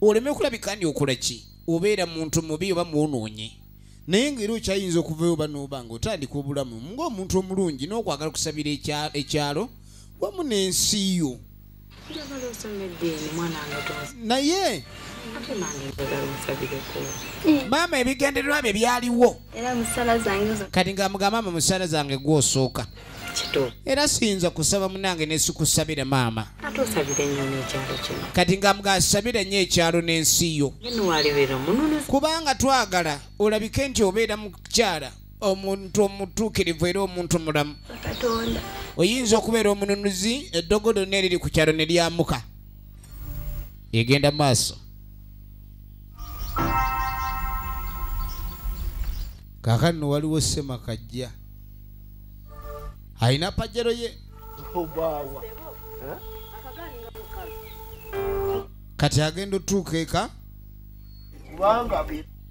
oleme kulabika ndi okola ki obeera muntu mubi oba mwonoonye naye ng'era okyayinza okuvayo oba n'oba ng'otandika obulamu ng'omuntu omulungi n'okwagala kusabira ekyalo wamu n'ensi yo njagala osoma eddiini mwana wange naye ate nange njagala onsabireko maama ebigendererwa bye byaliwo era musala zange kati nga mugamba maama musala zange gw'osooka era siyinza kusaba munange nesikusabira maama atosabire nnyo n'ekyalo kino kati nga mugasabira nnyo ekyalo n'ensi yo yenuwalibera omununuzi kubanga twagala olabike nti obeera mukyala omuntu omutuukirivu era omuntu mulamu oyinza okubeera omununuzi eddogo lyonna eriri ku kyalo ne lyamuka egenda maaso kaakati no waliwo Ssemakajja alina pajero ye kati agenda otuuka eka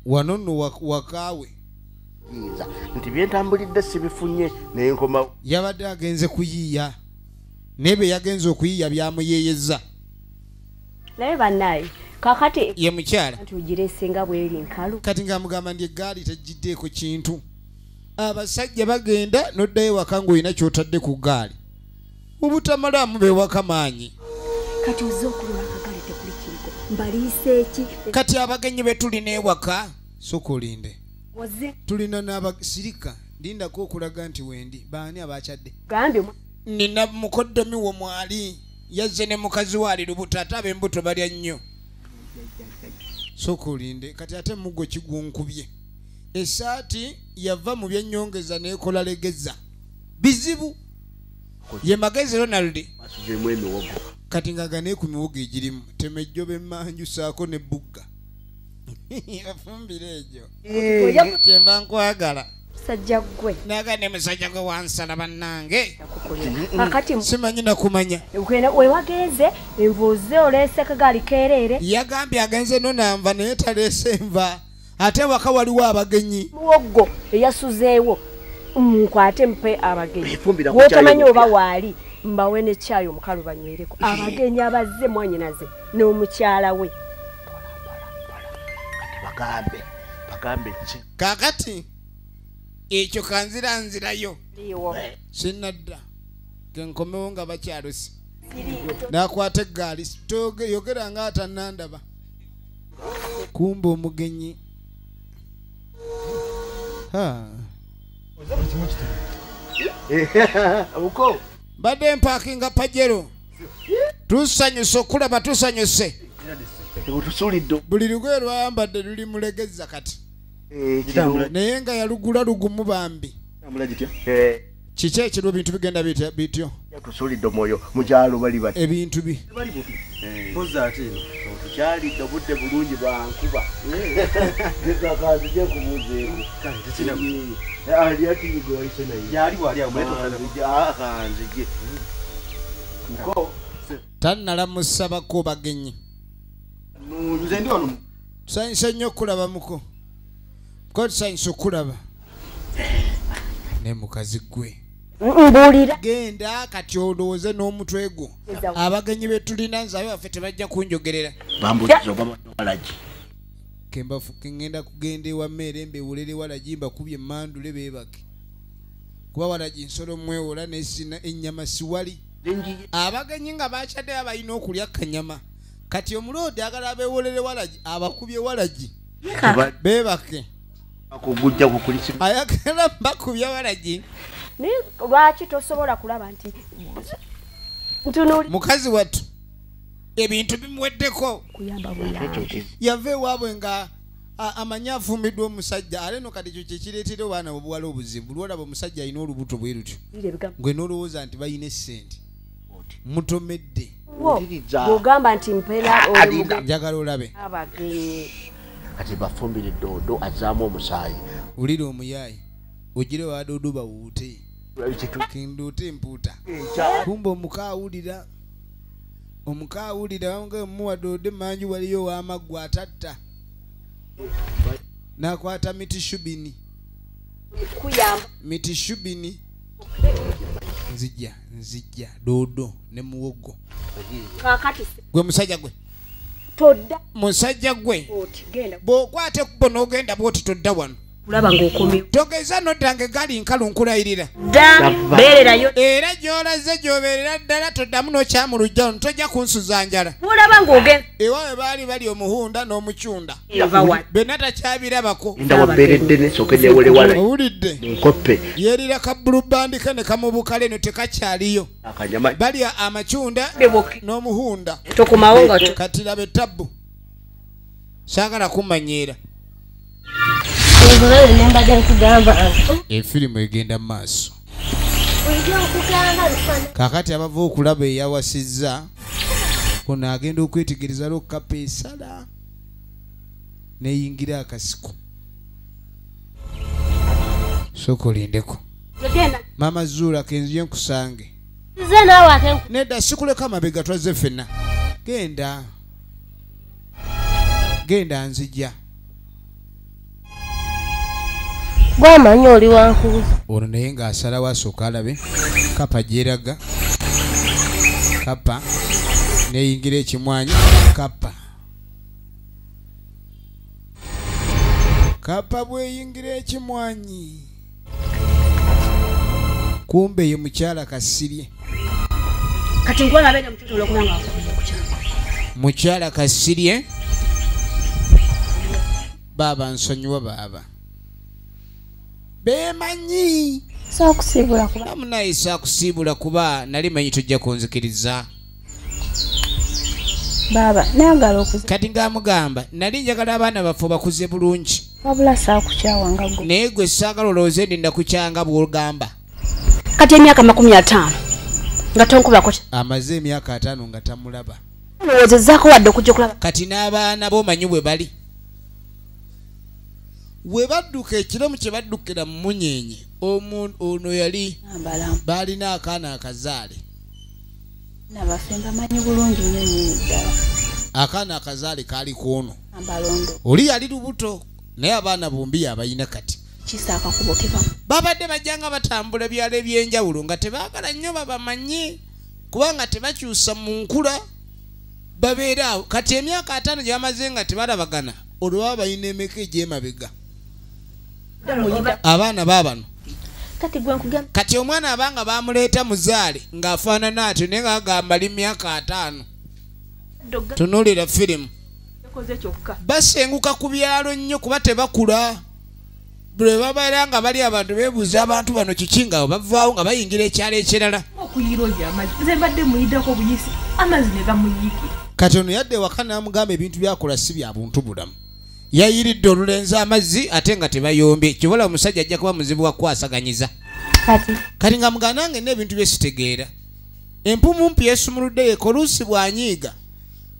wano nno wakaawe nti byentambulidde sibifunye nenkoma yabadde agenze kuyiiya naye bye yagenze okuyiiya byamuyeyeza naye bannaye kakati ye mukyala nti ogireesenga bweri nkalu kati ng'amugamba ndi eggaali tegiddeeko kintu abasajja bagenda n'oddayo waka ng'olina ky'otadde ku ggaali obutamalaamu beewaka maanyi kati ozze okulula akagaali tekuli kiriko mbaliise eki kati abagenyi be tulina ewaka soka olinde oze tulina n'abasirika lindako okulaga nti wendi baani abakyadde gambye nina mukoddomi wo mwali yazze ne mukazi waali lubuto ate ab'embuto balya nnyo soka olinde kati ate muggo kigunkubye esaati yava mu byennyongeza n'ekola legeza bizibu ye magezi Ronald kati nga gane ku miwogo egirimu temejjoba emmanju saako ne bugga afumbire egyo kyemba nkwagala musajja gwe naga ne musajja gwe wansala bannange kakati simanyi nakumanya we wagenze envuuze oleese kagaali keereere yagambye agenze no nanva naye taleese enva ate waka waliwo abagenyi muwoggo eyasuzeewo nkwate mpe abagenyi wotamanyi oba waali mbawe ne caayi omukalu banywereko abagenyi abazze mwanyinaze n'omukyala we bagambe kakati ekyo kanziranzirayo sinadda kenkomewo nga bakyalusi nakwata eggaali yogera nga atanandaba kumba omugenyi badde mpakinga pajero tusanyuse okulaba tusanyuse buli lugoye lwayambadde luli mulegeza kati naye nga yalugula lugumu bambi kiki ekirwa ebintu bigenda bityo tusulidde omwoyo mukyalo bali bati ebintu bi mpoza ate eno tukyalidde obudde bulungi bwankuba kakanzije kubuzeeko ali atiyigo waise naye yali wali akanzije tannalamusabako bagenyi nze ndi wano tusanyusa nnyo okulaba muko ko tusanyusa okulaba ne mukazi gwe mbuulira genda kati olowooze n'omutwe gwo abagenyi be tulina nzabe waffe tebajja kunjogerera bambuliza oba walagi kembafuke ngenda kugenda ewa mmere mbewolere walagi mbakubye emmandule beebake kuba walagi nsolo mwewola nesina ennyama siwali abagenyi nga bakyadde abalina okulya kanyama kati omuloodi agala abewolere walagi abakubye walagi beebake akugujja kukulisi ayagala mbakubya walagi lwaki tosobola kulaba nti ntunuli mukazi wattu ebintu bimuweddeko yava ewaabwe nga amanyi afumbiddwa omusajja ale no kati kyo kyekireetera obwana obuwala obuzibu lwolaba omusajja alina olubuto bwe lutyo gwe n'olowooza nti balina essente mutomedde bw'ogamba nti mpera njagala olabe abagenyi kati bafumbire doodo azaamu omusaayi wulira omuyaayi ogire wa doodo bawuute kinduute empuuta kumba omukaawulira nga muwa doodo emanju waliyo w'amaggwa atatta nakwata mitishubini nzijja doodo ne muwogo gwe musajja gwe todda musajja gwe bw'okwate kubo n'ogenda bw'oti todda wano kulaba ng'okomyewo togeza noddange gali nkalu nkulayirira dda beererayo era gy'olaze gy'obeerera ddala toddamu n'okyamulujja ono tojja kunsuza njala bw'olaba ng'ogenza ewawe baali bali omuhunda n'omucunda benna takyabirabako ndawabeeredde nesooke newolewala owulidde nkoppe yeerira kabulubandika ne kamubukala eno tekakyaliyo bali amacunda n'omuhunda tokomawo nga kati laba ettabbu saagala kumanyiira efirimu egenda mu maaso kakati abava okulaba eyawasizza ono agenda okwetegereza lokapa esala neyingira akasiko soka olindeko mama zuula kenziye nkusange nedda sikuleka amabega twazze ffenna genda nzija gwamanyi oli wankulu ono naye ng'asalawo asooka alabe kapa gyeraga kapa neyingira ekimwanyi kapa bweyingira ekimwanyi kumbe ye mukyala kasirye kati ngwalabenga mtoto olwokubanga mukyala kasirye baaba nsonyiwa baaba bemanyi sakusiibula kuba amunaye sakusiibula kuba nali manyi tojja kunzikiriza baba nayagala okuza kati ng'amugamba nali njagala abaana baffe bakuze bulungi wabula saakukyawanga gwe naye gwe saagala olowooze ndi ndakukyanga bw'ogamba kati emyaka 50 nga tonkubako amaze emyaka 5 nga tamulaba olowoozezaako wadde okujja okulaba kati n'abaana b'omanyi bwe bali we badduka ekiramu kye baddukira mu munyeenye ono yali baalina akaana akazaale nabafemba manyi bulungi nnyo ddala akaana akazaale kaali kwono oli yali lubuto naye abaana bombi abayina kati kisaaka kubokeba babadde bajjanga batambula byalo ebyenjawulo nga tebaagala nnyo babamanye kubanga tebakyusa mu nkula babeera awo kati emyaka 5 gyamaze nga tebalabagana olwaba balina emeka egy'emabega abaana baabano kati omwana abanga bamuleeta muzaale ng'afaanana atyo naye ng'agamba ali myaka 5 tunuulira firimu basenguka ku byalo nnyo kuba tebakula bwe babeera nga bali abantu beebuuza abantu bano kiki nga bavaawo nga bayingira ekyalo ekirala okuyirooja amazzi nze mbadde muyiddako obuyisi amazzi ne gamuyiikira kati ono yadde ewaka n'amugamba ebintu byakola si bya buntu bulamu yayiridde olulenzi amazzi ate nga tebayombye kibola omusajja ajja kuba muzibu wa kwasaganyiza kati nga muganda nange n'ebintu bye sitegeera empumumpi yeesumuludde yekoluusi bwanyiiga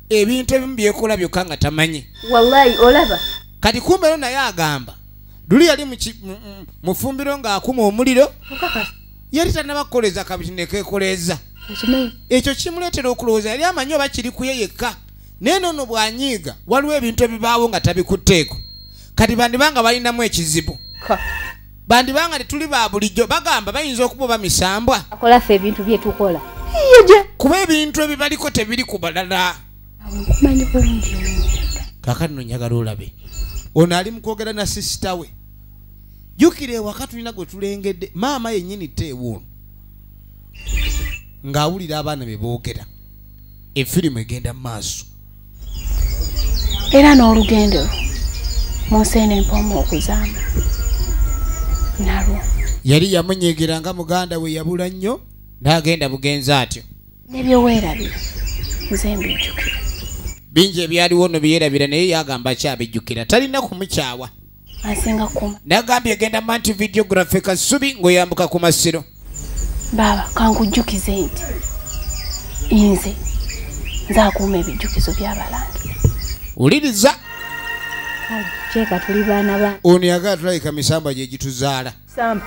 ebintu ebimu byekola byokka nga tamanyi wallahi olaba kati kumbero naye agamba luli yali mufumbiro ng'akuma omuliro yali tannabakoleza kabiti nekekoleza ekyo kimuleetera okulowooza yali amanyi oba kiri kuye yekka naye noono bwanyiiga waliwo ebintu ebibaawo nga tabikutteeko kati bandibanga balinamu ekizibu bandibanga tetuli ba bulijjo bagamba bayinza okuba bamisambwa akolaffe ebintu byetukola kuba ebintu ebibaliko tebiri ku balala kakati no njagala olabe ono ali mukwogera na sisita we jjukira ewaka tulina gwe tulengedde maama yennyini teewuuno ng'awulira abaana be boogera efirimu egenda mu maaso era n'olugendo munseena empoma okuzaama nalwo yali yamunyeegera nga muganda we yabula nnyo n'agenda bugenzi atyo nebyoweerabira nze mbijjukira bingi ebyaliwo no byerabira naye yagamba kyabijjukira talina kumukyawa asinga kuma nagambye egenda manti videography kasubi ng'oyambuka ku masiro baaba kankujjukize nti nze nzaakuuma ebijjukizo by'abalangira wuliriza kyeka tuli baana ba ono yagala tulabika misamba gye gituzaala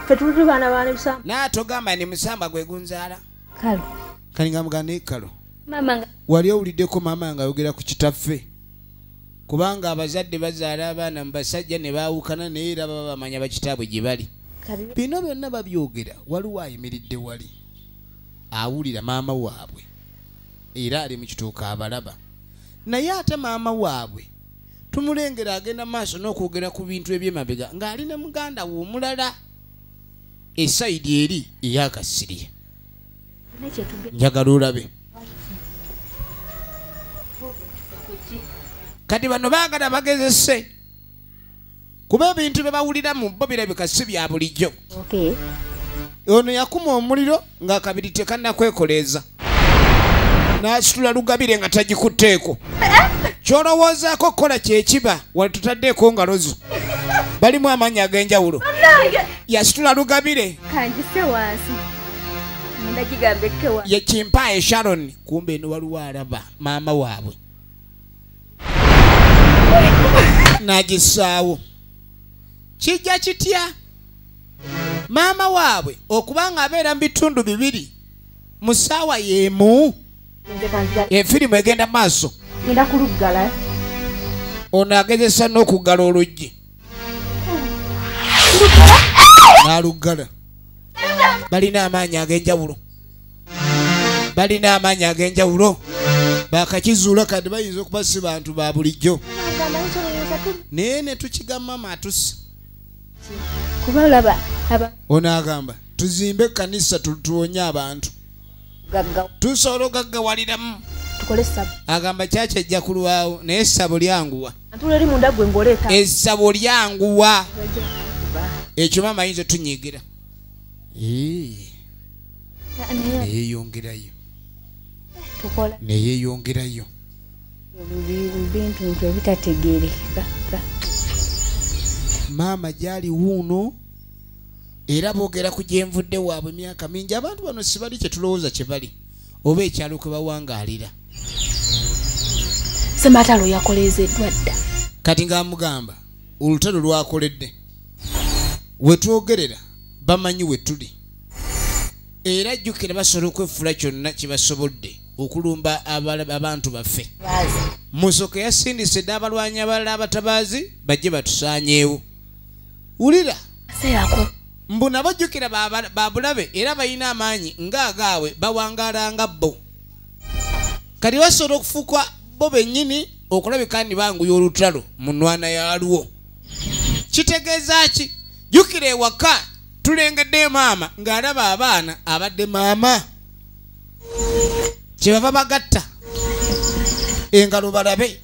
ffe tuli baana baana bisamba naye togamba ni musamba gwe gunzaala kalo kalinga muganda ekalo mama wali owuliddeko maama nga ayogera ku kitaffe kubanga abazadde bazaala abaana mu basajja ne baawukana naye era baba bamanya bakitaabwe gye bali bino byonna babyogera waliwo ayimiridde wali awulira maama waabwe era ali mu kituuka abalaba naye ate maama waabwe tumulengera agenda maaso n'okwogera ku bintu ebyemabega ng'ali ne muganda we omulala esayidi eri eyakasirye. Njagala olabe. Kati bano baagala bagezese kuba ebintu bye bawulira mu bo birabika si bya bulijjo. Ono yakuma omuliro ng'akabiri tekannakwekoleeza n'asitula Lugabire nga tagikutteeko. Kyolowoozaako kola kyekiba wali tutaddeeko ngalo zo balimu amanyi ag'enjawulo. Yasitula Lugabire kanjise wansi ndagigambekewa ye Kimpaye Sharon, kumbe eno waliwo alaba maama waabwe n'agisaawo. Kijja kitya maama waabwe okubanga abeera mu bitundu bibiri mu ssaawa y'emu? Efirimu egenda maaso. Ngenda kuluggala. Ono agezesa n'okuggala oluggi. N'aluggala. Balina amaanyi ag'enjawulo. Balina amaanyi ag'enjawulo. Bakakizuula kati bayinza okuba si bantu ba bulijjo. Naye ne tukigamba matusi. Kuba olaba ono agamba tuzimbe ekkanisa tuwonye abantu. Tusobola ogaggawaliramu. Agamba kyaki ejja kulwawo naye essabo lyanguwa. Essabo lyanguwa. Ekyo maama ayinza tunyigira. Neyeeyongerayo. Neyeeyongerayo. Bintu ebitategeerekeka. Maama gyali wuuno era boogera ku gyenvudde waabwe emyaka mingi. Abantu bano sibali kye tulowooza kye bali oba ekyalo kwe bawangaalira. Sematalo yakolezeddwa dda. Kati ng'amugamba olutalo lwakoledde. We twogerera bamanyi we tuli. Era jjukira basobola okwefuula kyonna kye basobodde okulumba abantu baffe. Musoke yasindise dda abalwanyi abalala abatabaazi bajje batusaanyeewo. Wulira mbu nabo jjukira babulabe era balina amaanyi ng'agaabwe bawangaalanga bo. Kati basobola okufuuka bo bennyini okulabika ndi banguya olutalo mu nnwana yaalwo. Kitegeeza ki? Jjukira ewaka tulengedde maama ng'alaba abaana abadde maama. Kye bava bagatta engalo balabe.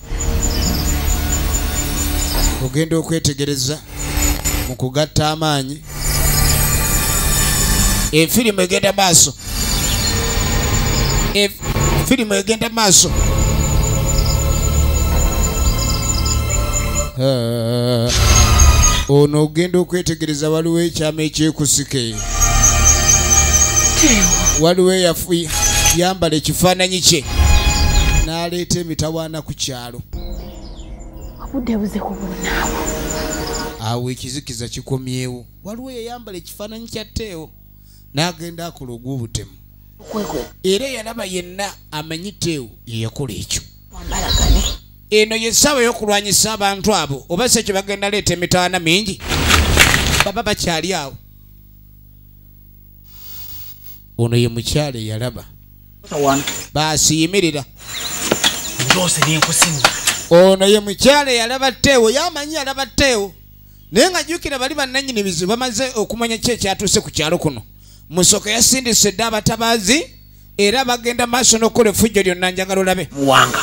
Ogenda okwetegereza mu kugatta amaanyi. Efirimu egenda maaso. Efirimu egenda maaso. Ono ogenda okwetegereza waliwo ekyama ekyekusike. Waliwo yambala ekifaananyi kye n'aleeta emitawaana ku kyalo. Obudde buze kubonaawo. Awo ekizikiza kikomyewo. Waliwo yayambala ekifaananyi kya Teo n'agenda akola ogw'obutemu. Era yalaba yenna amanyi Teo ye yakola ekyo. Eno yessaawa y'okulwanyisa abantu abo oba si ekyo bagenda leeta emitawaana mingi baba bakyali awo. Ono ye mukyala yalaba baasiyimirira. Ono ye mukyala yalaba Teo yamanyi yalaba Teo naye nga jjukira bali bannannyini bizibu bamaze okumanya ki ekyatuuse ku kyalo kuno. Musoke yasindise dda abatabaazi era bagenda maaso n'okukola effujjo lyonna. Njagala olabe Muwanga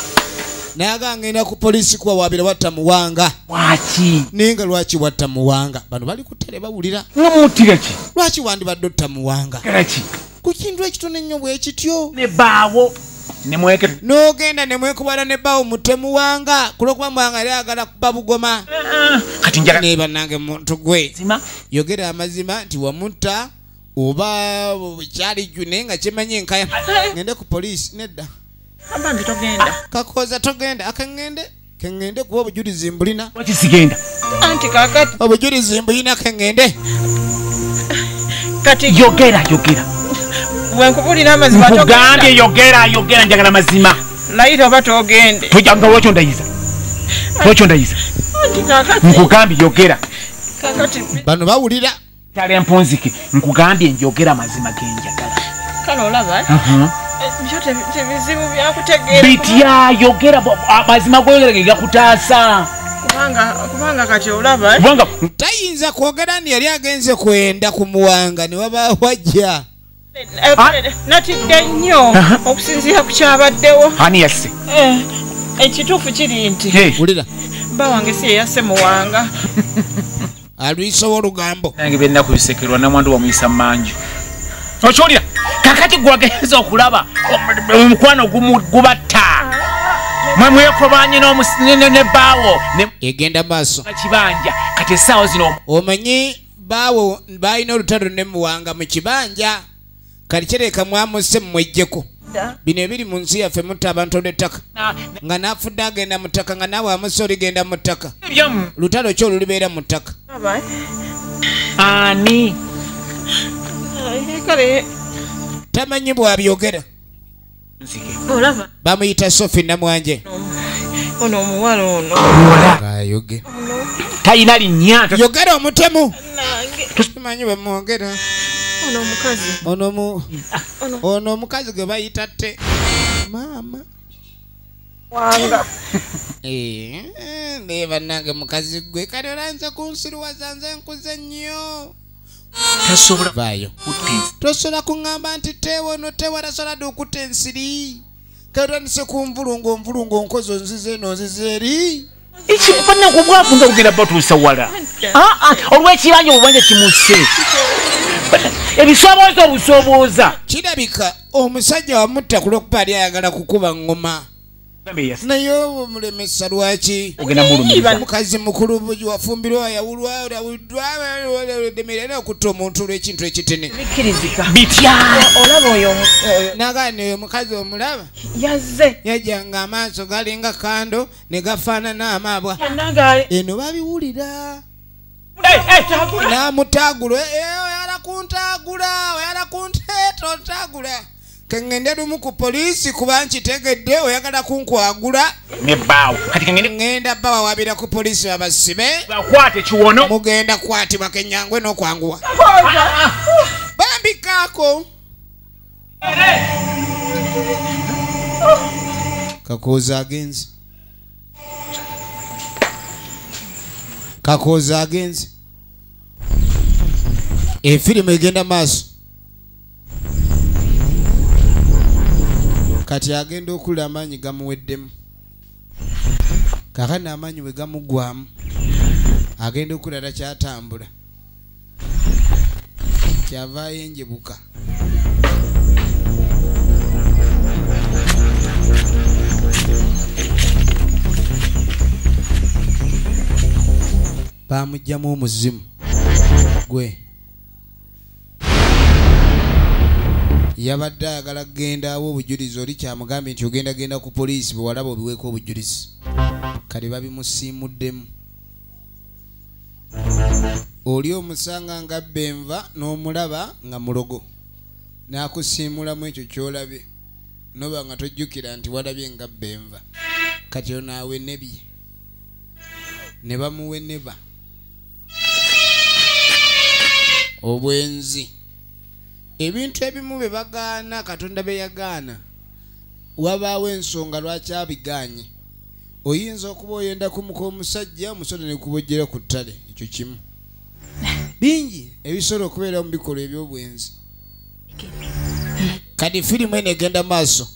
naye agangenda ku poliisi kubawaabira watta Muwanga. Lwaki? Naye nga lwaki watta Muwanga? Bano bali ku ttale bawulira. Mumuttira ki? Lwaki wandibadde otta Muwanga? Ki? Ku kintu ekitono ennyo bwe kityo. Ne baawo n'ogenda ne mwekubala ne baawo mutte Muwanga kulwokuba Muwanga yali ayagala kuba bugoma. Kati njagala naye bannange muntu gwe yogera amazima nti wamutta oba kyali jju naye nga kimanyi enkaya. Ngende ku poliisi nedda. Abange togenda. Kakooza togenda. Akangende kengende kuba obujulizi mbulina. Lwaki sigenda? Anti kakati obujulizi mbulina kengende. Kati yogera. Wenkubulira amazima togenda. Nkugambye yogera njagala mazima. Layita oba togende. Tojanga lwaki ondayiza. Anti kakati nkugambye yogera. Kakati bano bawulira. Kyali empunzike nkugambye njogera mazima genjagala. Kano olaba? Tebizibu byakutegeera. Bitya yogera amazima goyogera gakutaasa. kubanga kati olaba tayinza kwogera nti yali agenze kwenda kumuwanga ne waba wajja natidde nnyo okusinziira ku kyabaddewo ani yasse ekituufu kiri nti wulira bba wange si yeyasse muwanga alwisawo olugambo nange bennaku bisekerwa namwandu wamuyisa manju okyolira kakati gwagenza okulaba omukwano gubatta mwekobanye ne baawo egenda maaso kibanja kati essaawa zino omanyi baawo balina olutalo ne muwanga mu kibanja kati kireka mwamuse mmwejjeko bino ebiri mu nsi yaffe mutta abantu olw'ettaka nga naafudde agenda mu ttaka nga naawe amuse oligenda mu ttaka lutalo ki olulibeera mu ttaka ani tamanyi bwabyogera bamuyita Sophie Namwanje ono omuwala ono ayoge talina linnya yogera omutemu tumanyi bwe mwogera ono omukazi gwe bayita tte maama wanga naye bannange mukazi gwe kale olanza kunsiruwaza nze nkuze nnyo tasobola vaayo tosobola kuŋŋamba nti tewono tewalasobola dde okutta ensiri katandise kunvulungo nkozo nzize eno nzize eri ekibannange obwavu nga bugenda batuusa wala olw'ekibanja obubanja kimuse ebisobooza kirabika omusajja wamutta kulwokuba ali ayagala kukuba ngoma naye omulemesa lwaki omukazi mukulu wafumbirwa yawulwademerera okutta omuntu lw'ekintu ekitene nagani oyo omukazi omulaba yajjanga amaaso galinga kando ne gafaanana amabwa eno babiwulira namutagula oyala kuntagula kengende lumu ku polisi kuba nkitegedde oyagala kunkwagula ngenda bawa wabira ku polisi babasibe mugenda kukwatibwa kenyangwe n'okwanguwa bambikaako kakooza agenze efirimu egenda maaso kati agenda okulira amaanyi gamuweddemu kakati amaanyi bwe gamugwamu agenda okulira kyatambula kyavaayo enjebuka bamugjamu omuzimu gwe yabadde ayagala kugenda awo obujulizi oli kyamugambye nti ogenda ku poliisi bwe walaba obiweeko obujulizi kale babimusiimuddemu oli omusanga nga benva n'omulaba nga mulogo n'akusiimulamu ekyo kyolabye noba nga tojjukira nti walabye nga benva kati ono awe nebye ne bamuwe neba obwenzi ebintu ebimu bye bagaana Katonda bye yagaana wabaawo ensonga lwaki abiganye oyinza okuba oyenda kumuka omusajja omusolo ne kubojjera ku ttale ekyo kimu bingi ebisobola okubeera mu bikolwa eby'obwenzi kati firimu eno egenda maaso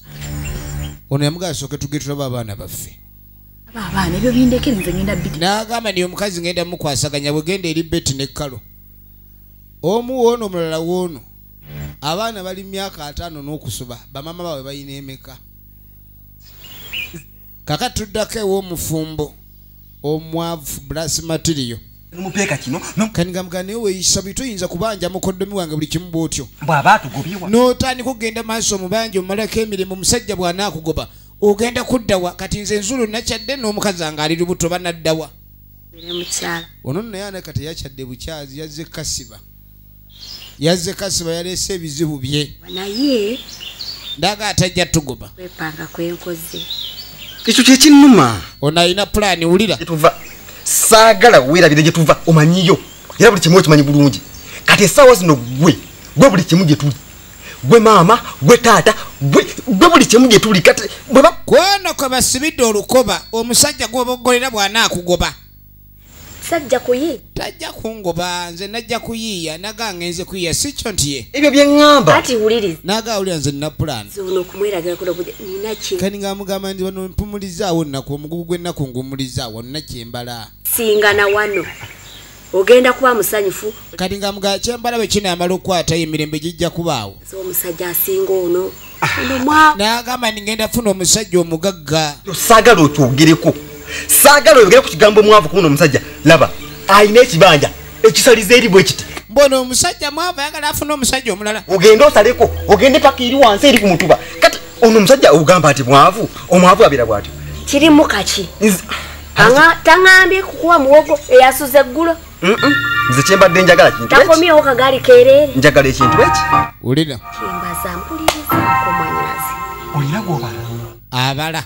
ono yamugala sooke tugende tulaba abaana baffe abaana ebyo bindekere nze ngenda biti n'agamba niyo omukazi ngenda mukwasaganya bwe genda eri Beti ne Kalo omu woono omulala woono abaana bali myaka 5 n'okusoba bamama baabwe balina emeka kakati tuddako ew'omufumbo omwavu brass material mupeeka kino kani gamugana naye weeyisa bitoyinza kubanja mukoddomi wange buli kimu bw'otyo bw'aba atugobyewa n'otandika okugenda maaso omubanja omalako emirimu omusajja bw'anaakugoba ogenda kuddawa kati nze enzulu nakyadde n'omukazi wange ali lubuto banaddawa ono naye anakati yakyadde bukyazi yazze kasiba yaleese ebizibu bye naye ndaga atajja tugoba kwepanga kwenkoze ekyo kyekinnuma ono alina pulaani wulira saagala weerabire gye tuva omanyiyo era buli kimu okimanyi bulungi kati essaawa zino gwe buli kimu gye tuli gwe maama gwe taata gwe buli kimu gye tuli kati kwono kwe basibidde olukoba omusajja gw'oboggolera bw'anaakugoba sajja kuyi tajja kungoba nze najja kuyiya naga ngenze kuyiya sicho ntiye ebyo byeŋŋamba ati wuliriza naga awulira nze nina pulani zono kumweragira kuno kuja nina ki kani ngamugamba ndi bano mpumulizaawo nnaku omugugu gw'ennaku ngumulizaawo nina kyembala singa na wano ogenda kuba musanyufu kati ngamuga kyembala bwe kinaamala okukwatayo emirembe gijja kubaawo so omusajja asinga ono nagamba ningenda funa omusajja omugagga saagala okyogereko saagala oyogere ku kigambo mwavu kuno omusajja laba ayina ekibanja ekisaliza eri bwe kiti mbona omusajja mwavu ayagala afuna omusajja omulala ogende osaleko ogende paka eri wansi eri ku mutuba kati ono omusajja ogamba ati mwavu omwavu abira bw'atyo kirimu kaki taŋambye kukuwa muwogo eyasuza eggulo nze kyembadde njagala kintu takomyewo kagaali keereere njagala ekintu eki wulira kyembaza mpulirizaako mwanyinazi olina gwobala abala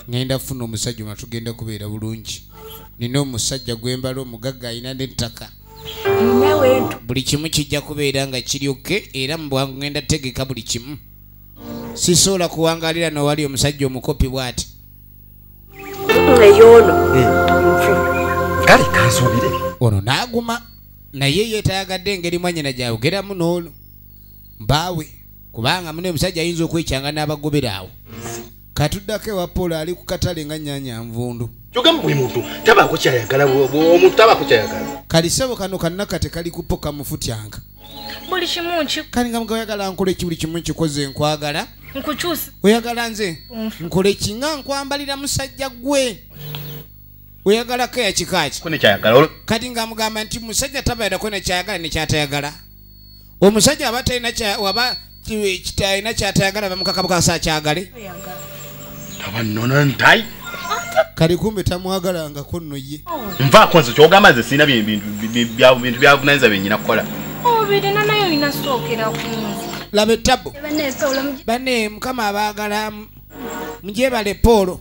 ngenda funa omusajja omulala tugenda kubeera bulungi nina omusajja gwembala omugagga alina n'ettaka buli kimu kijja kubeera nga kiryoke era mu bwangu ngenda tegeka buli kimu sisobola kuwangalira nowali omusajja omukopi bw'ati eyoono kale kansuubire ono n'aguma naye yeetayagadde engeri mwanyina gyayogeramu n'ono mbaawe kubanga mune omusajja ayinza okwekyanga n'abagobera awo katuddako ewa Paul ali ku katale nga nnyanya nvundu kyogamba buli muntu tabaako kyayagala omuntu tabaako kyayagala kalisebo kano kannakate kali kupoka mufutyanga buli kimu nki kali nga mugayagala nkole ki buli kimu nkikoze nkwagala nkukyusa oyagala nze nkole kinga nkwambalira musajja gwe oyagalako yakikaki kati nga mugamba nti musajja tabairako nekyayagala nekyatayagala omusajja aba talina kyatayagala bamukakabukasa kyagale tabanona ntai kali kumbe tamwagalangako nno ye nvaako nze kyogamba nze sirina bintu byavunanyizibwa byenyina kukola obirina nayo olina sookera kunze laba ettabo bane mukama abaagala mugyebale Paul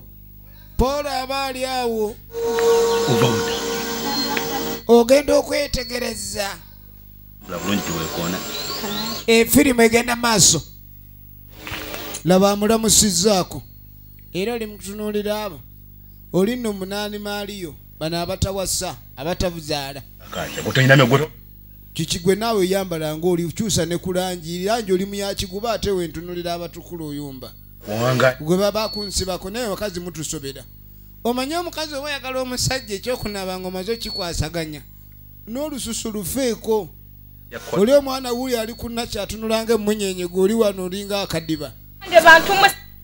aba ali awo ogenda okwetegereza efirimu egenda maaso laba amulamusizzaako era oli mukutunuulira abo oli nno munaani maaliyo bano abatawasa abatabuzaala kikigwe naawe oyambala ng'oli kyusa ne ku langi oli muyakiguba ate wentunulira abatukula oyumba gwe baba kunsibako naye bakazi mutusobera omanye omukazi oba oyagala omusajja ekyokunaaba nga omaze okikwasaganya n'olususu lufeeko oli omwana wuli ali kunakyatunulanga emunyenye gwe oli wano olinga akadiba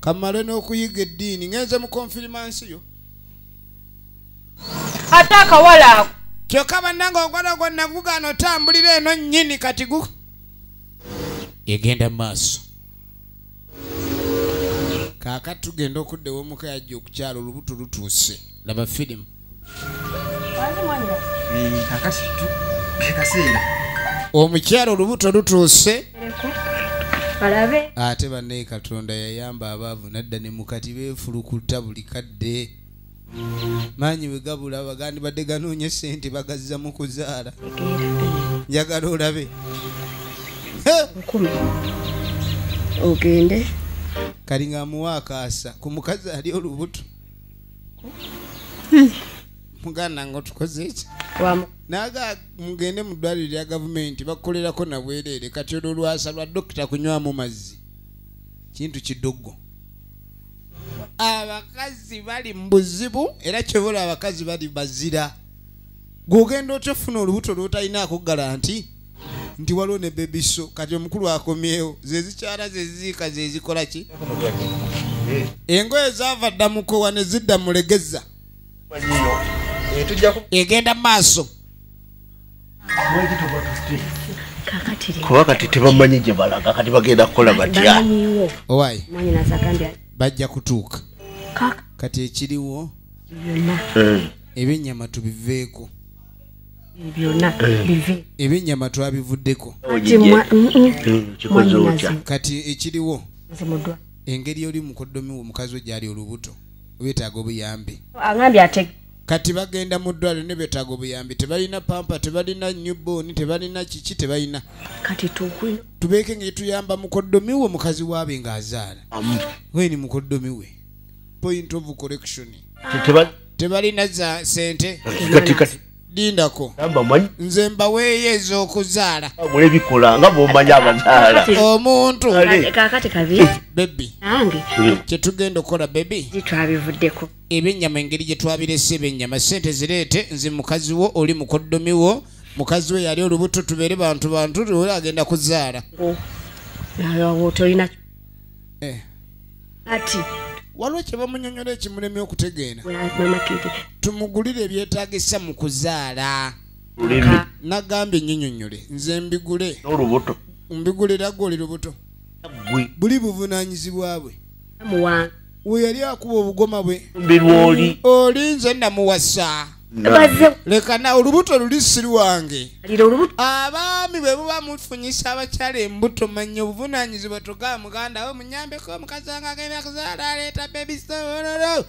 kamale n'okuyiga eddiini ngenze mu konfirimansiyo ate akawala ako kyokka bannanga ogwala gwonna gugaana otambulira eno nnyini kati egenda mu maaso kaakati tugenda okuddewo omuka yajja okukyala olubuto lutuuse laba firimu omukyala olubuto lutuuse ate bannaye Katonda yayamba abaavu nadda ne mukati beefulukuta buli kadde maanyi bwe gabula bagandi badde ganoonya ssente bagazza mu kuzaala njagala olabe ogende kali ng'amuwa akaasa ku mukazi ali olubuto muganda nga otukoze eki naga mugende mu ddwaliro lya gavumenti bakukolerako na bwereere kati olwo lwasa lwa dokita kunywamu mazzi kintu kidoggo abakazi bali mu buzibu era kyobola abakazi bali bazira gwogenda otyofuna olubuto lwotalinaako garanti nti waliwo ne bebiso kati omukulu akomyewo zezikyala zeziika zezikola ki engoye zaava ddamukowa ne zidda mulegeza egenda maaso kuba kati tebamanyi gye balaga kati bagenda kukola batya owayi bajja kutuuka kati ekiriwo ebyennyama tubiveeko ebyennyama twabivuddeko kati ekiriwo engeri oli mukoddomi wo omukazi we gyali olubuto beetaaga obuyambi kati bagenda mu ddwaliro ne beetaaga obuyambi tebalina pampa tebalina newborn tebalina kiki tebalina kati tubeeke nga tuyamba mukoddomi we mukazi waabe ng'azaala weni mukoddomi we point of correction tebalina za sente kati dindako namba nze mbaweeyo okuzaala mule bikola nga bomanya abazaala omuntu kakati kabi bebi nange kyetugenda okukola bebi gitwabivuddeko ebyennyama engeri gye twabirese ebyennyama sente zireete nze mukazi wo oli mukoddomi wo mukazi we yali olubuto tubeere bantu oli agenda kuzaala tolina ati waliwo kye bamunyonyola ekimulemi okutegeera tumugulire ebyetaagisa mu kuzaala nagambye nyinyonyole nze mbigule n'olubuto mbigulira gwe oli lubuto buli buvunaanyizibwa bwe we yali akuba obugoma bwe oli nze namuwasa leka na olubuto luli siri wange abaami bwe buba mufunyisa abakyala embuto manya obuvunaanyizibwa togaa muganda we munyambeko omukazi wange agenda kuzaala aleeta bebisololo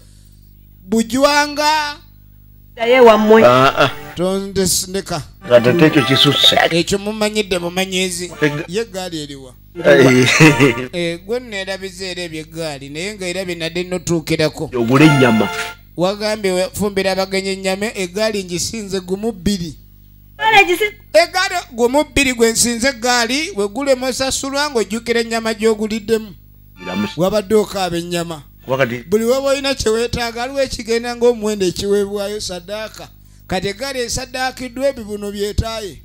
bujwanga naye wammwe tondesindeka ate ekyo kisusse ekyo mumanyidde mumanyizi ye eggaali eriwa gwe neerabiza era ebyeggaali naye nga era byenadde notuukirako ogule ennyama wagambye fumbira abagenyi ennyama eggaali ngisinze gumu bbiri eggaali gumu bbiri gwe nsinze eggaali wegulemu osasulwa ng'ojjukira ennyama gy'oguliddemu wabadde okaaba ennyama buli waba olina kyeweetaaga aliwo ekigenda ng'omuwendo ekiweebwayo saddaaka kati eggaali esaddaakiddwa ebibuno byetaaye